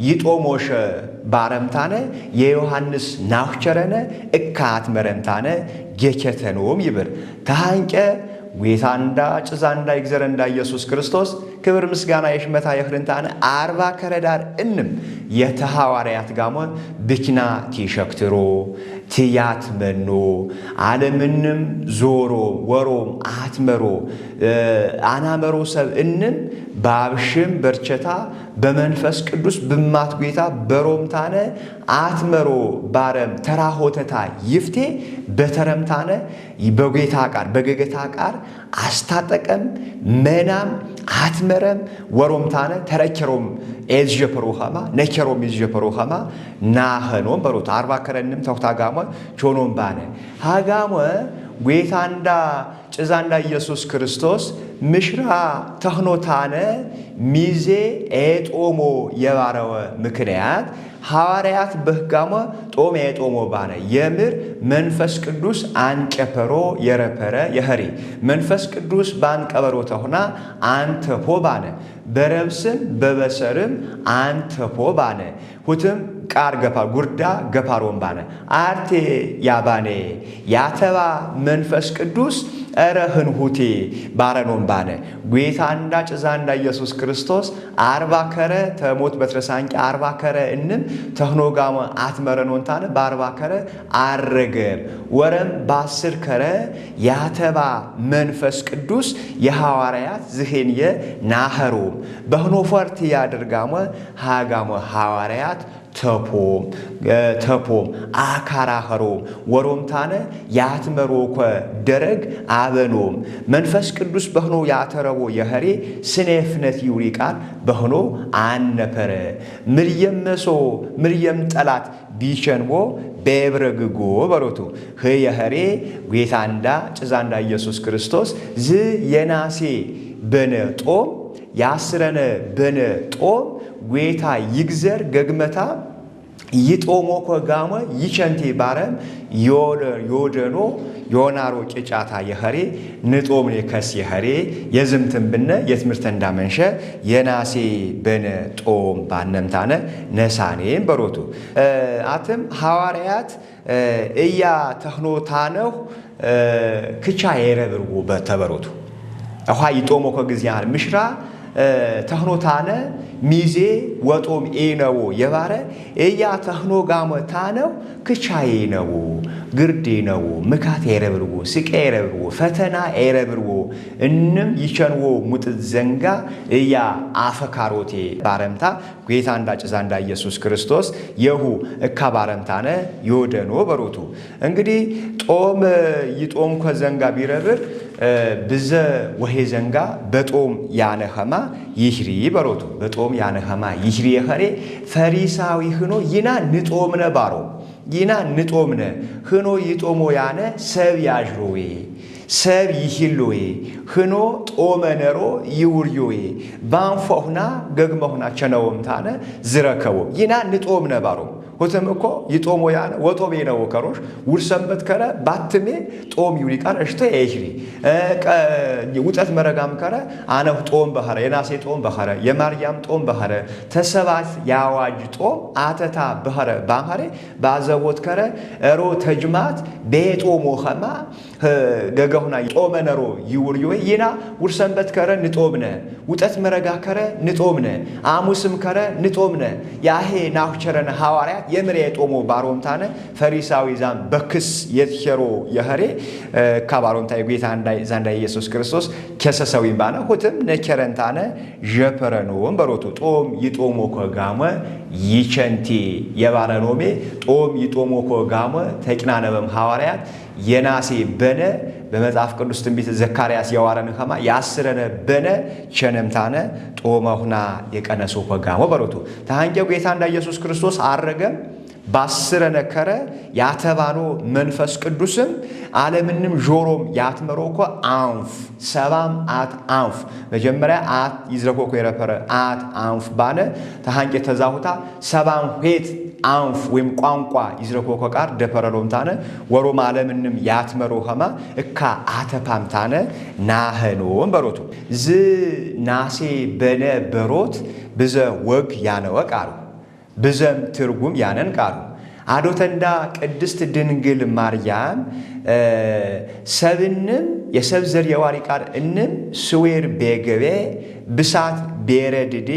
ይጦሞሸ ባረምታነ የዮሐንስ ናፍቸረነ እካት መረምታነ ጌቸተኖም ይብር ታንጨ ጌታንዳ ጭዛንዳ ይግዘረንዳ ኢየሱስ ክርስቶስ ክብር ምስጋና የሽመታ የኽርንታነ 40 ከረዳር እንም የተሐዋርያት ጋሞ ብክና ቲሸክትሮ ትያት መኖ ዓለምንም ዞሮ ወሮም አትመሮ አናመሮ ሰብ እንም ባብሽም በርቸታ በመንፈስ ቅዱስ ብማት ጌታ በሮምታነ አትመሮ ባረም ተራሆተታ ይፍቴ በተረምታነ በጌታ ቃር በገገታ ቃር አስታጠቀም መናም አትመረም ወሮምታነ ተረከሮም ኤዝጀፐሮሃማ ነከሮም ኤዝጀፐሮሃማ ናኸኖም በሮት 40 ከረንም ተውታጋሞ ቾኖም ባነ ሃጋሞ ጌታንዳ ጭዛንዳ ኢየሱስ ክርስቶስ ምሽራ ተኽኖታነ ሚዜ ኤጦሞ የባረወ ምክንያት ሐዋርያት በህጋሞ ጦም ኤጦሞ ባነ የምር መንፈስ ቅዱስ አንቀፐሮ የረፐረ የኸሪ መንፈስ ቅዱስ ባንቀበሮ ተሆና አንተፖ ባነ በረብስም በበሰርም አንተፖ ባነ ሁትም ቃር ገፋ ጉርዳ ገፋሮም ባነ አርቴ ያባኔ ያተባ መንፈስ ቅዱስ እረህን ሁቴ ባረኖም ባነ ጌታንዳ ጭዛንዳ ኢየሱስ ክርስቶስ 40 ከረ ተሞት በትረሳንቂ 40 ከረ እንም ተክኖጋሞ አትመረኖንታነ በ40 ከረ አረገም ወረም በ10 ከረ ያተባ መንፈስ ቅዱስ የሐዋርያት ዝሄንየ ናኸሮም በህኖፈርት ያደርጋሞ ሃጋሞ ሐዋርያት ተፖም አካራኸሮም ወሮምታነ ያትመሮኮ ደረግ አበኖም መንፈስ ቅዱስ በህኖ ያተረቦ የኸሬ ስኔፍነት ይውሪቃል በህኖ አነፐረ ምርየም ጠላት ቢቸንቦ በብረግጎ በሮቱ የኸሬ ጌታንዳ ጭዛንዳ ኢየሱስ ክርስቶስ ዝ የናሴ በነ ጦም ያስረነ በነ ጦም ጌታ ይግዘር ገግመታ ይጦሞ ኮጋሞ ይቸንቴ ባረም ዮደኖ ዮናሮ ቄጫታ የኸሬ ንጦምኔ ከስ የኸሬ የዝምትን ብነ የትምህርት እንዳመንሸ የናሴ በነ ጦም ባነምታነ ነሳኔም በሮቱ አትም ሐዋርያት እያ ተኽኖታነው ክቻ የረብርጎ በተበሮቱ አኋ ይጦሞ ኮግዚያል ምሽራ ተኽኖታነ ሚዜ ወጦም ኤነው የባረ እያ ተኽኖ ጋሞ ታነው ክቻዬ ነው ግርዴ ነው ምካት የረብርጎ ስቄ የረብርጎ ፈተና የረብርጎ እንም ይቸንዎ ሙጥ ዘንጋ እያ አፈካሮቴ ባረምታ ጌታ እንዳጭዛንዳ ኢየሱስ ክርስቶስ የሁ እካ ባረምታነ ይወደኖ በሮቱ እንግዲህ ጦም ይጦም ከዘንጋ ቢረብር ብዘ ወሄ ዘንጋ በጦም ያነኸማ ይሽሪ በሮቱ በጦም ያነኸማ ይሽሪ የኸሬ ፈሪሳዊ ህኖ ይና ንጦምነ ባሮ ይና ንጦምነ ህኖ ይጦሞ ያነ ሰብ ያጅሮዌ ሰብ ይሂሎዌ ህኖ ጦመነሮ ይውርዮዌ ባንፎሁና ገግመሁና ቸነውምታነ ዝረከቦ ይና ንጦምነ ባሮ ሆተም እኮ ይጦሞ ያነ ወጦቤ ነው ከሮሽ ውርሰንበት ከረ ባትሜ ጦም ይውሪቃር እሽቶ ያይሽሪ ውጠት መረጋም ከረ አነው ጦም በኸረ የናሴ ጦም በኸረ የማርያም ጦም በኸረ ተሰባት ያዋጅ ጦም አተታ በኸረ ባንኸሬ ባዘቦት ከረ እሮ ተጅማት ቤጦሞ ኸማ ገገሁና ጦመነሮ ይውርዮዌ ይና ውርሰንበት ከረ ንጦምነ ውጠት መረጋ ከረ ንጦምነ አሙስም ከረ ንጦምነ ያሄ ናፍቸረነ ሐዋርያት የምሬ ጦሞ ባሮምታነ ፈሪሳዊ ዛም በክስ የትሸሮ የኸሬ ካባሮምታ የጌታ ዛንዳ ኢየሱስ ክርስቶስ ከሰሰዊ ባነ ሁትም ነከረንታነ ጀፐረኖም በሮቱ ጦም ይጦሞ ኮጋመ ይቸንቲ የባረኖሜ ጦም ይጦሞ ኮጋመ ተቅናነበም ሐዋርያት የናሴ በነ በመጽሐፍ ቅዱስ ትንቢት ዘካርያስ ያዋረን ከማ ያስረነ በነ ቸነምታነ ጦመሁና የቀነሶ ኮጋመ በሮቱ ታንጀ ጌታ እንዳ ኢየሱስ ክርስቶስ አረገም ባስረነ ከረ ያተባኖ መንፈስ ቅዱስም ዓለምንም ጆሮም ያትመሮኮ አንፍ ሰባም አት አንፍ መጀመሪያ አት ይዝረኮኮ የረፈረ አት አንፍ ባነ ታንጀ ተዛሁታ ሰባም ሄት አንፍ ወይም ቋንቋ ይዝረኮኮ ቃር ደፈረሎምታነ ወሮም ዓለምንም ያትመሮ ኸማ እካ አተፓምታነ ናህኖም በሮቱ ዝ ናሴ በነ በሮት ብዘ ወግ ያነወቃሩ ብዘም ትርጉም ያነን ቃሉ አዶተንዳ ቅድስት ድንግል ማርያም ሰብንም የሰብዘር የዋሪ ቃር እንም ስዌር ቤገቤ ብሳት ቤረድዴ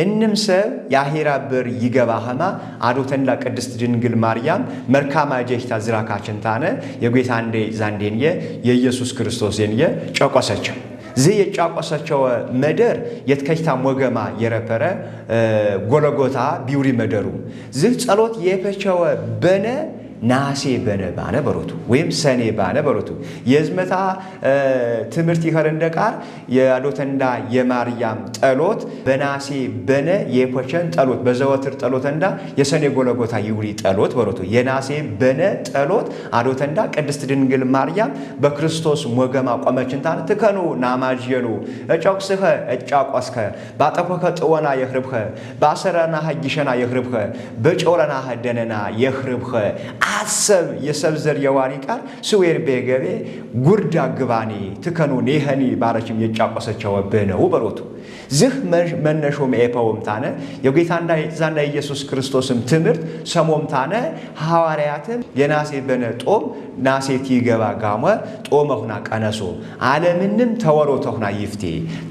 እንም ሰብ ያሄራ በር ይገባህማ አዶተንዳ ቅድስት ድንግል ማርያም መርካማ ጀሽታ ዝራካችንታነ የጌታ እንደ ዛንዴንየ የኢየሱስ ክርስቶስንየ ጨቆሰቸው ዚህ የጫቆሰቸው መደር የትከሽታ ሞገማ የረፈረ ጎለጎታ ቢውሪ መደሩ ዚህ ጸሎት የፈቸው በነ ናሴ በነ ባነ በሮቱ ወይም ሰኔ ባነ በሮቱ የዝመታ ትምህርት ይኸረንደ ቃር የአዶተንዳ የማርያም ጸሎት በናሴ በነ የፈቸን ጸሎት በዘወትር ጸሎተንዳ የሰኔ ጎለጎታ ይውሪ ጸሎት በሮቱ የናሴ በነ ጸሎት አዶተንዳ ቅድስት ድንግል ማርያም በክርስቶስ ሞገማ ቆመችንታን ትከኑ ናማጅየኑ እጫቁስኸ እጫቆስከ ባጠፈከ ጥወና የኽርብኸ ባሰረና ሐጊሸና የኽርብኸ በጮረና ደነና የኽርብኸ አሰብ የሰብዘር የዋሪ ቃል ስዌር ቤገቤ ጉርዳ ግባኒ ትከኑ ኔህኒ ባረችም የጫቆሰቸው በነው በሮቱ ዝህ መነሾም ኤፓውምታነ የጌታ ዛንዳ ኢየሱስ ክርስቶስም ትምህርት ሰሞምታነ ሐዋርያትም የናሴ በነ ጦም ናሴት ይገባ ጋመ ጦመሁና ቀነሶ ዓለምንም ተወሮተሁና ይፍቴ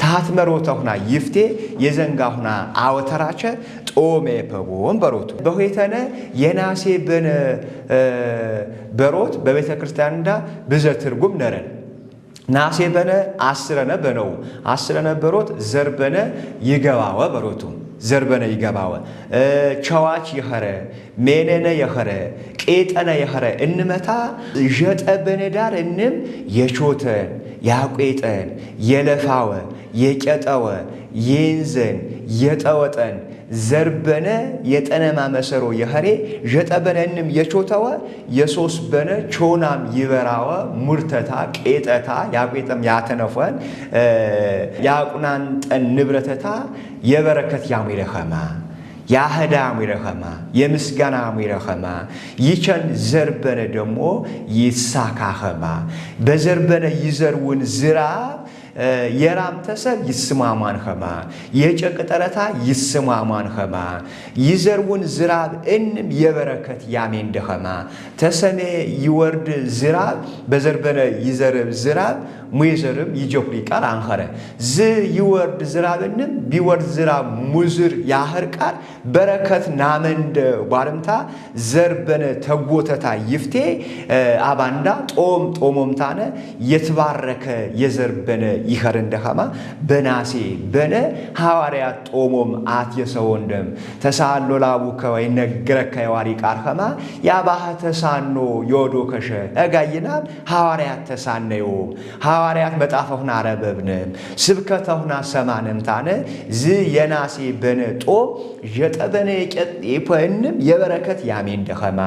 ታትመሮተሁና ይፍቴ የዘንጋሁና አወተራቸ ጦም ኤፓውም በሮቱ በሆይተነ የናሴ በነ በሮት በቤተ ክርስቲያን እንዳ ብዘ ትርጉም ነረን ናሴ በነ አስረነ በነው አስረነ በሮት ዘርበነ ይገባወ በሮቱ ዘርበነ ይገባወ ቸዋች ይኸረ ሜነነ ይኸረ ቄጠነ ይኸረ እንመታ ጀጠ በነዳር እንም የቾተን ያቄጠን የለፋወ የቄጠወ የንዘን የጠወጠን ዘርበነ የጠነማ መሰሮ የኸሬ ጀጠበነንም የቾተወ የሶስ በነ ቾናም ይበራወ ሙርተታ ቄጠታ ያቄጠም ያተነፈን ያቁናንጠን ንብረተታ የበረከት ያሙይረኸማ ያህዳሙ ይረኸማ የምስጋናሙ ይረኸማ ይቸን ዘርበነ ደሞ ይሳካኸማ በዘርበነ ይዘርውን ዝራ የራም ተሰብ ይስማማን ኸማ የጨቅጠረታ ይስማማን ኸማ ይዘርውን ዝራብ እንም የበረከት ያሜን ደኸማ ተሰሜ ይወርድ ዝራብ በዘርበነ ይዘርብ ዝራብ ሙይዘርብ ይጆፍሪ ቃል አንኸረ ዝ ይወርድ ዝራብንም ቢወርድ ዝራብ ሙዝር ያህር ቃል በረከት ናመንደ ባርምታ ዘርበነ ተጎተታ ይፍቴ አባንዳ ጦም ጦሞምታነ የተባረከ የዘርበነ ይኸረንደ ኸማ በናሴ በነ ሐዋርያት ጦሞም አት የሰወንደም ተሳሎ ላቡከ ወይ ነገረከ የዋሪ ቃል ኸማ ያባህ ተሳኖ ዮዶ ከሸ እጋይናም ሐዋርያት ተሳነዮ ሐዋርያት መጣፈውና አረበብንም ስብከተውና ሰማንም ታነ ዝ የናሴ በነ ጦም ጀጠበነ የፈንም የበረከት ያሜን ደኸማ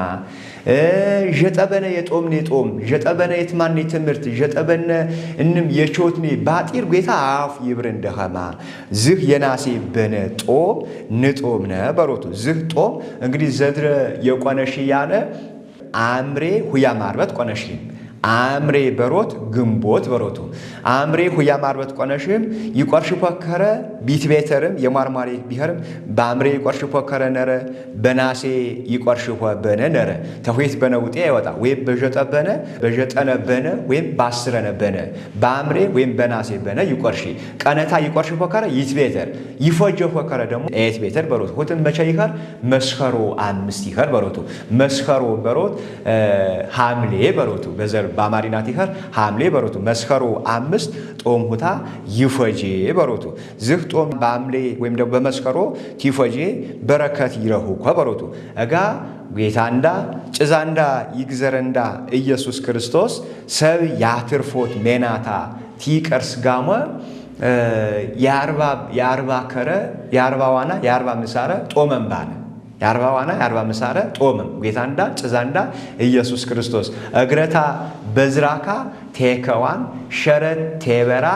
ጀጠበነ የጦምኔ ጦም ጀጠበነ የትማኔ ትምህርት ጀጠበነ እንም የቾትኔ ባጢር ጌታ አፍ ይብርን ደኸማ ዝህ የናሴ በነ ጦም ንጦም ነበሮቱ ዝህ ጦም እንግዲህ ዘድረ የቆነሽ ያለ አምሬ ሁያ ማርበት ቆነሽም አምሬ በሮት ግንቦት በሮቱ አምሬ ሁያ ማርበት ቆነሽም ይቆርሽ ፖከረ ቢት ቤተርም የማርማሪ ቢሄርም በአምሬ ይቆርሽ ፖከረ ነረ በናሴ ይቆርሽ በነ ነረ ተሁይት በነ ውጤ ይወጣ ወይ በጀጠነ በነ ወይም ባስረነ በነ በአምሬ ወይም በናሴ በነ ይቆርሽ ቀነታ ይቆርሽ ፖከረ ይት ቤተር ይፎጀ ፖከረ ደግሞ ኤት ቤተር በሮቱ ሁትን መቼ ይኸር መስከሮ 5 ይኸር በሮቱ መስከሮ በሮት ሐምሌ በሮቱ በዘር በአማሪናት ይኸር ሐምሌ በሮቱ መስከሮ 5 ጦም ሁታ ይፈጄ በሮቱ ዝህ ጦም በሐምሌ ወይም ደግሞ በመስከሮ ይፈጄ በረከት ይረሁ ከበሮቱ እጋ ጌታንዳ ጭዛንዳ ይግዘረንዳ ኢየሱስ ክርስቶስ ሰብ ያትርፎት ሜናታ ቲቀርስ ጋሞ የአርባ ከረ የአርባ ዋና የአርባ ምሳረ ጦመን ባለ የአርባ ዋና የአርባ ምሳረ ጦመን ጌታንዳ ጭዛንዳ ኢየሱስ ክርስቶስ እግረታ በዝራካ ቴከዋን ሸረት ቴበራ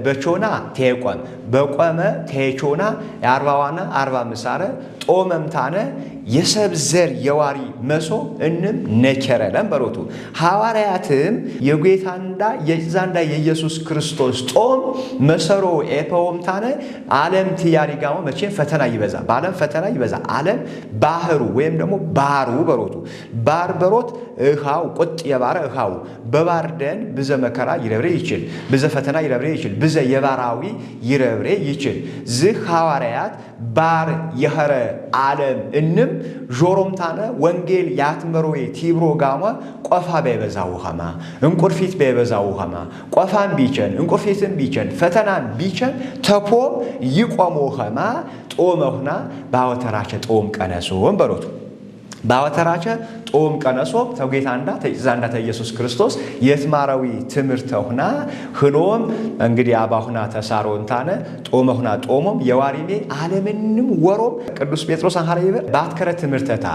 በቾና ቴቆም በቆመ ቴቾና የአርባ ዋና አርባ ምሳረ ጦመምታነ የሰብዘር የዋሪ መሶ እንም ነቸረለም በሮቱ ሐዋርያትም የጌታንዳ የዛንዳ የኢየሱስ ክርስቶስ ጦም መሰሮ ኤፖምታነ ዓለም ትያሪጋው መቼም ፈተና ይበዛ በዓለም ፈተና ይበዛ ዓለም ባህሩ ወይም ደግሞ ባህሩ በሮቱ ባር በሮት እኻው ቁጥ የባረ እኻው በባርደን ብዘ መከራ ይረብሬ ይችል ብዘ ፈተና ይረብሬ ይችል ብዘ የባራዊ ይረብሬ ይችል ዝህ ሐዋርያት ባር የኸረ ዓለም እንም ጆሮምታነ ወንጌል ያትመሮይ ቲብሮ ጋማ ቆፋ በበዛው ኸማ እንቁርፊት በበዛው ኸማ ቆፋን ቢቸን እንቁርፊትን ቢቸን ፈተናን ቢቸን ተፖም ይቆሞ ኸማ ጦመሁና ባወተራቸ ጦም ቀነሶም በሮቱ ባወተራቸ ጦም ቀነሶ ተጌታንዳ ተይዛንዳ ኢየሱስ ክርስቶስ የትማራዊ ትምርተውና ህሎም እንግዲህ አባሁና ተሳሮንታነ ጦመሁና ጦሞም የዋሪሜ ዓለምንም ወሮም ቅዱስ ጴጥሮስ አንሐረይበ ባትከረ ትምርተታ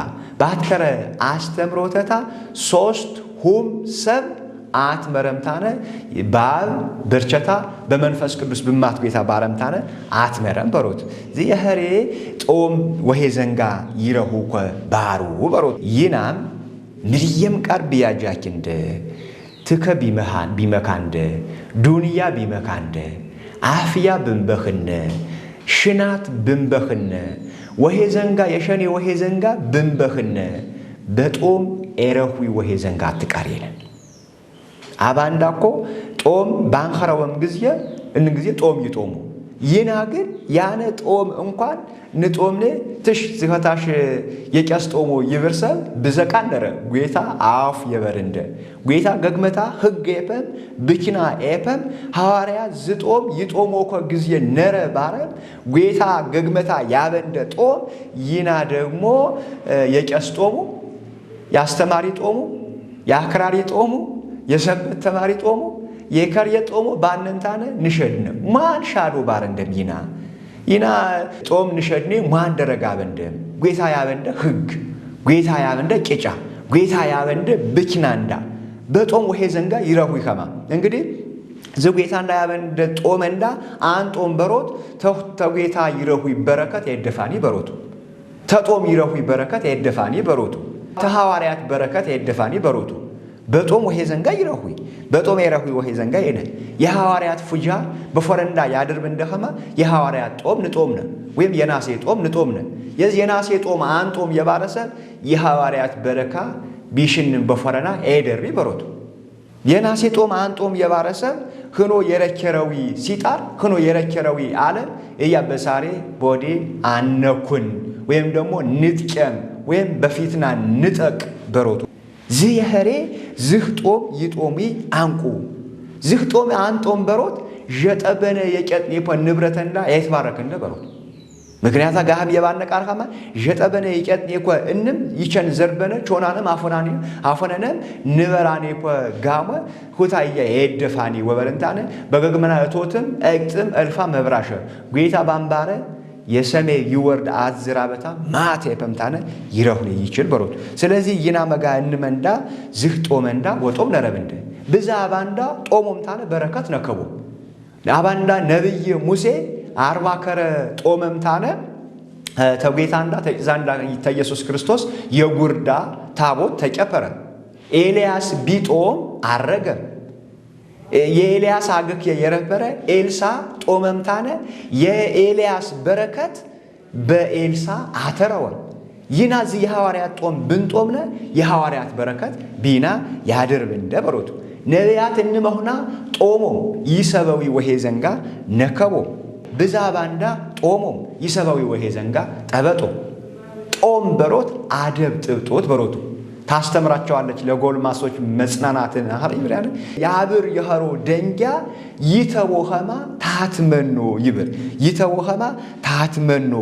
ባትከረ አስተምሮተታ 3 ሁም ሰብ አት መረምታነ ባብ በርቸታ በመንፈስ ቅዱስ ብማት ጌታ ባረምታነ አት መረም በሮት ዝየኸሬ ጦም ወሄ ዘንጋ ይረሁ ባሩ በሮት ይናም ምርየም ቀርብ ያጃኪንደ ትከ ቢመካንደ ዱንያ ቢመካንደ አፍያ ብንበኽነ ሽናት ብንበኽነ ወሄ ዘንጋ የሸኔ ወሄ ዘንጋ ብንበኽነ በጦም ኤረሁ ወሄ ዘንጋ አትቃሪለ አባንዳኮ ጦም ባንኸረወም ጊዜ እንግዜ ጦም ይጦሙ ይና ግን ያነ ጦም እንኳን ንጦምነ ትሽ ዝፈታሽ የቂያስ ጦሞ ይብርሰብ ብዘቃነረ ጌታ አፍ የበርንደ ጌታ ገግመታ ህግ ኤፐም ብኪና ኤፐም ሐዋርያ ዝጦም ይጦሞ ኮ ጊዜ ነረ ባረ ጌታ ገግመታ ያበንደ ጦም ይና ደግሞ የቂያስ ጦሙ ያስተማሪ ጦሙ ያክራሪ ጦሙ የሰበት ተማሪ ጦሙ የከርየ ጦሙ ባንንታነ ንሸድነ ማን ሻዶ ባር እንደሚና ይና ጦም ንሸድኔ ማን ደረጋ በንደም ጌታ ያበንደ ህግ ጌታ ያበንደ ቄጫ ጌታ ያበንደ ብኪናንዳ በጦም ወሄ ዘንጋ ይረሁ ይከማ እንግዲህ ዘጌታ እንዳ ያበንደ ጦመንዳ አን ጦም በሮት ተጌታ ይረሁ በረከት የደፋኒ በሮቱ ተጦም ይረሁ በረከት የደፋኒ በሮቱ ተሐዋርያት በረከት የደፋኒ በሮቱ በጦም ወሄ ዘንጋ ይረሁይ በጦም የረሁይ ወሄ ዘንጋ ይነ የሐዋርያት ፉጃ በፈረንዳ ያድርብ እንደኸማ የሐዋርያት ጦም ንጦምነ ወይም የናሴ ጦም ንጦምነ የናሴ ጦም አንጦም የባረሰ የሐዋርያት በረካ ቢሽንን በፈረና ኤደሪ በሮቱ የናሴ ጦም አንጦም የባረሰ ህኖ የረከረዊ ሲጣር ህኖ የረከረዊ ዓለም እያበሳሬ ቦዴ አነኩን ወይም ደግሞ ንጥቀም ወይም በፊትና ንጠቅ በሮቱ ዝየኸሬ ዝህጦም ይጦሚ አንቁ ዝህጦም አንጦም በሮት ጀጠበነ የቀጥኔ ንብረተንዳ የተባረከንደ በሮት ምክንያታ ጋህም የባነቃር ኸማ ጀጠበነ የቀጥኔ እንም ይቸን ዘርበነ ቾናንም አፎነንም ንበራኔ ጋመ ሁታየ የደፋኒ ወበረንታነ በገግመና እቶትም እቅጥም እልፋ መብራሸ ጌታ ባምባረ የሰሜ ይወርድ አዝራበታ ማቴ ፐምታነ ይረሁን ይችል በሮት ስለዚህ ይና መጋ እንመንዳ ዝህ ጦመንዳ ወጦም ነረብንደ ብዛ አባንዳ ጦሞምታነ በረከት ነከቡ አባንዳ ነብይ ሙሴ 40 ከረ ጦመምታነ ተጌታንዳ ተዛንዳ ኢየሱስ ክርስቶስ የጉርዳ ታቦት ተቀፈረ ኤልያስ ቢጦም አረገ የኤልያስ አገክ የረበረ ኤልሳ ጦመምታነ የኤልያስ በረከት በኤልሳ አተረወ ይና ዚ የሐዋርያት ጦም ብንጦምነ የሐዋርያት በረከት ቢና ያድር እንደ በሮቱ ነቢያት እንመሆና ጦሞ ይሰበዊ ወሄ ዘንጋ ነከቦ ብዛ ባንዳ ጦሞ ይሰበዊ ወሄ ዘንጋ ጠበጦ ጦም በሮት አደብ ጥብጦት በሮቱ ታስተምራቸዋለች ለጎልማሶች መጽናናትን አሪብራን ያብር የሐሮ ደንጊያ ይተወኸማ ታትመኖ ይብር ይተወኸማ ታትመኖ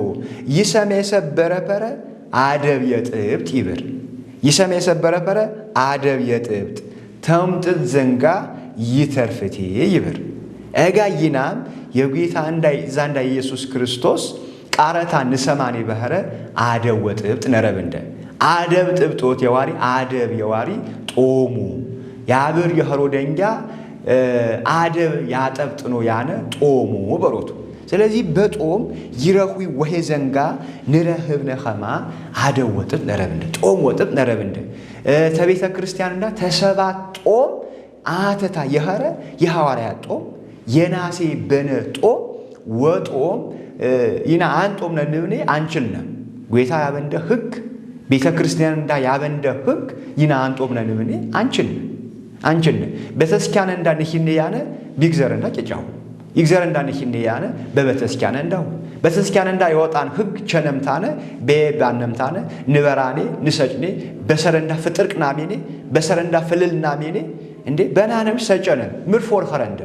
ይሰሜሰ በረበረ አደብ የጥብጥ ይብር ይሰሜሰ በረበረ አደብ የጥብጥ ተምጥጥ ዘንጋ ይተርፍቴ ይብር እጋይናም የጌታ ዛንዳ ኢየሱስ ክርስቶስ ቃረታ ንሰማኔ በህረ አደብ ወጥብጥ ነረብንደ አደብ ጥብጦት የዋሪ አደብ የዋሪ ጦሙ ያብር የሐሮ ደንጊያ አደብ ያጠብጥኖ ያነ ጦሙ በሮቱ ስለዚህ በጦም ይረኹ ወሄ ዘንጋ ንረህብነ ኸማ አደብ ወጥብ ነረብንደ ጦም ወጥብ ነረብንደ ተቤተ ክርስቲያንና ተሰባት ጦም አተታ የሐረ የሐዋርያት ጦም የናሴ በነ ጦም ወጦም ይና አንጦም ነንብኔ አንችልነ ጌታ ያበንደ ህግ ቤተ ክርስቲያን እንዳ ያበንደ ህግ ይና አንጦም ነንብኔ አንችልነ በተስኪያን እንዳ ንሂኔ ያነ ቢግዘርና ጨጫው ይግዘር እንዳ ንሂኔ ያነ በበተስኪያን እንዳው በተስኪያን እንዳ የወጣን ህግ ቸነምታነ በባነምታነ ንበራኔ ንሰጭኔ በሰረንዳ ፍጥርቅናሜኔ በሰረንዳ ፍልልናሜኔ እንዴ በናነም ሰጨነ ምርፎር ኸረንደ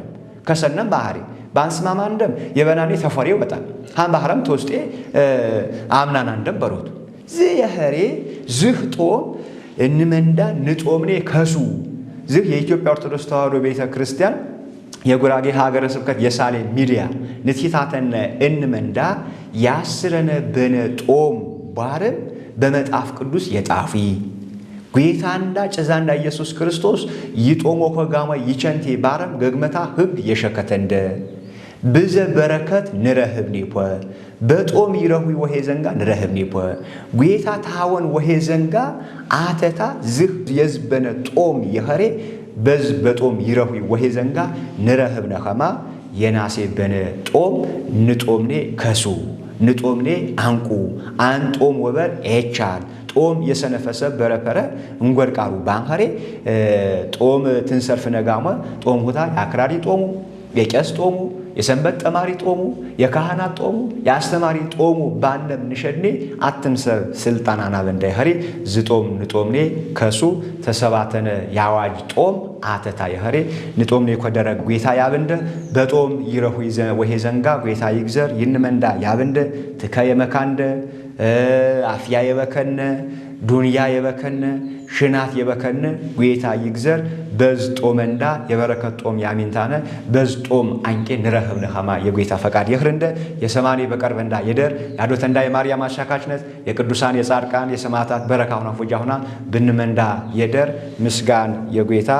ከሰነም ባህሪ ባንስማማ እንደም የበናኔ ተፈሪው በጣም ሃም ባህረም ተወስጤ አምናና እንደም በሮቱ ዘየኸሬ ዝህጦ እንመንዳ ንጦምኔ ከሱ ዝህ የኢትዮጵያ ኦርቶዶክስ ተዋሕዶ ቤተ ክርስቲያን የጉራጌ ሀገረ ስብከት የሳሌ ሚዲያ ንቲታተነ እንመንዳ ያስረነ በነ ጦም ባረም በመጣፍ ቅዱስ የጣፊ ጌታንዳ ጨዛንዳ ኢየሱስ ክርስቶስ ይጦሞ ኮጋማ ይቸንቴ ባረም ገግመታ ህግ የሸከተንደ ብዘ በረከት ንረህብኒፖ በጦም ይረሁ ወሄ ዘንጋ ንረህብኒፖ ጌታ ታወን ወሄ ዘንጋ አተታ ዝህ የዝበነ ጦም የኸሬ በዝ በጦም ይረሁ ወሄ ዘንጋ ንረህብነ ኸማ የናሴ በነ ጦም ንጦምኔ ከሱ ንጦምኔ አንቁ አንጦም ወበር ኤቻል ጦም የሰነፈሰ በረፈረ እንጎርቃሩ ባንኸሬ ጦም ትንሰርፍ ነጋማ ጦም ሁታ ያክራሪ ጦሙ የቄስ ጦሙ የሰንበት ተማሪ ጦሙ የካህናት ጦሙ የአስተማሪ ጦሙ ባለም ንሸድኔ አትምሰብ ስልጣናና በንዳይ ኸሬ ዝጦም ንጦምኔ ከሱ ተሰባተነ ያዋጅ ጦም አተታ የኸሬ ንጦምኔ ኮደረ ጌታ ያብንደ በጦም ይረሁ ወሄ ዘንጋ ጌታ ይግዘር ይንመንዳ ያብንደ ትከየ መካንደ አፍያ የበከነ ዱንያ የበከነ ሽናት የበከነ ጌታ ይግዘር በዝ ጦመንዳ የበረከት ጦም ያሚንታነ በዝ ጦም አንቄ ንረህብነ ኸማ የጌታ ፈቃድ ይኽርንደ የሰማኔ በቀርበንዳ የደር ያዶተንዳ የማርያም አሻካችነት የቅዱሳን የጻድቃን የሰማዕታት በረካውና ፎጃሁና ብንመንዳ የደር ምስጋን የጌታ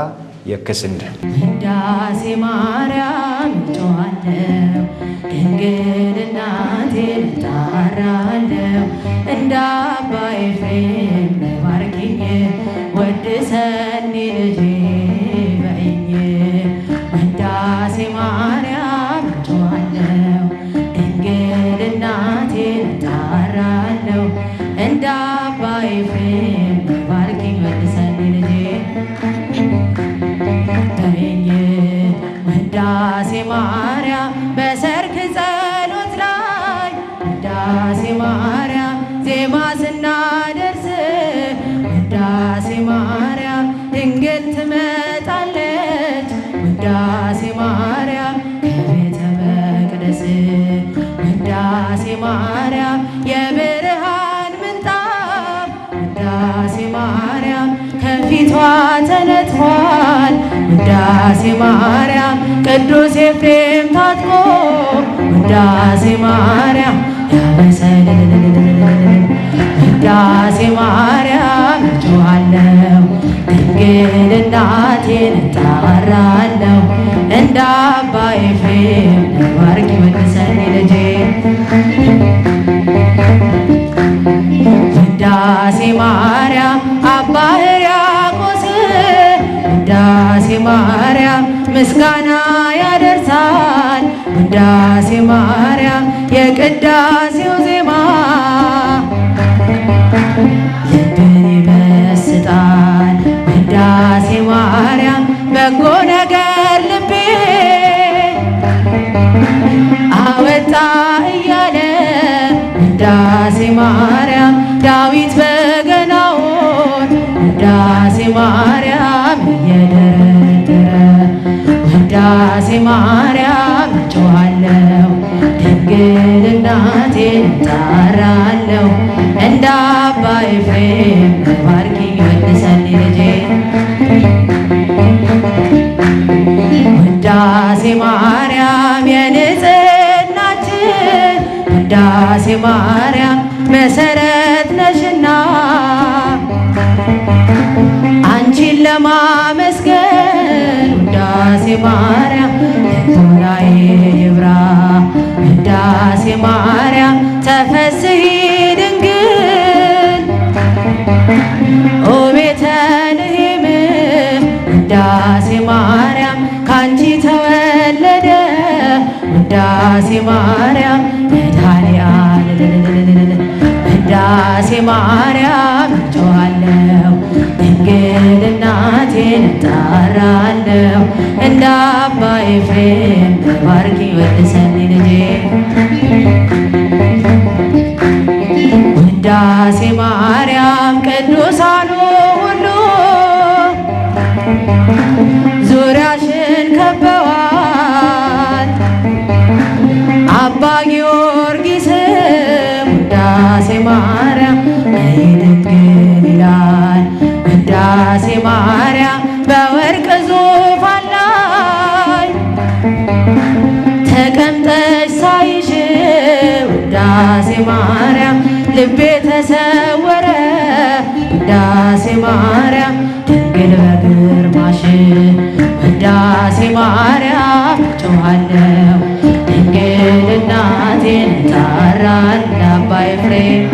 የክስንደ እንዳሴ ማርያም ጮኻለሁ ድንግል እናቴን እጠራለሁ እንደ አባ ኤፍሬም ባርኪኝ ወድሰኒ ልጄ በይኝ እንዳሴ ማርያም ጮኻለሁ ድንግል እናቴን እጠራለሁ እንደ አባ ኤፍሬም ባርኪኝ ወድሰኒ ልጄ ውዳሴ ማርያም በሰርክ ጸሎት ላይ ውዳሴ ማርያም ዜማ ስናደርስ ውዳሴ ማርያም ድንግል ትመጣለች ውዳሴ ማርያም ከቤተ መቅደስ ውዳሴ ማርያም የብርሃን ምንጣፍ ውዳሴ ማርያም ከፊቷ ተነጥፏል ውዳሴ ማርያም ቅዱስ ኤፍሬም ታጥቆ ውዳሴ ማርያም ያበሰልል ውዳሴ ማርያም እጮኻለሁ ድንግል እናቴን እጠራለሁ እንደ አባ ኤፍሬም ባርኪ ወድሰኒ ልጄ ውዳሴ ማርያም አባ ሕርያቆስ ውዳሴ ማርያም ምስጋና ያደርሳል ውዳሴ ማርያም የቅዳሴው ዜማ ልብን ይመስጣል ውዳሴ ማርያም በጎ ነገር ልቤ አወጣ እያለ ውዳሴ ማርያም ዳዊት በገናውን ውዳሴ ማርያም እየደረደረ ውዳሴ ማርያም እጮኻለሁ ድንግል እናቴን እጠራለሁ እንደ አባ ኤፍሬም ባርኪኝ ወድሰኒ ልጄ ውዳሴ ማርያም የንጽሕናችን ውዳሴ ማርያም መሰረት ነሽና አንቺን ለማመስገን ውዳሴ ማርያም ልቦናዬ ይብራ ውዳሴ ማርያም ተፈስሒ ድንግል ኦ ቤተልሔም ውዳሴ ማርያም ካንቺ ተወለደ ውዳሴ ማርያም መድኃኔዓለም ውዳሴ ማርያም እጮኻለሁ ድንግል እናቴን እጠራለሁ እንደ አባ ኤፍሬም ባርኪኝ ወድሰኒ ልጄ ውዳሴ ማርያም ቅዱሳኑ ሁሉ ዙሪያሽን ከበዋል አባ ጊዮርጊስም ውዳሴ ማርያም ነይ ድንግል ይላል ውዳሴ ማርያም በወርቅ ዙፋን ላይ ተቀምጠሽ ሳይሽ ውዳሴ ማርያም ልቤ ተሰወረ ውዳሴ ማርያም ድንግል በግርማሽ ውዳሴ ማርያም እጮኻለሁ ድንግል እናቴን እጠራለሁ አባ ኤፍሬም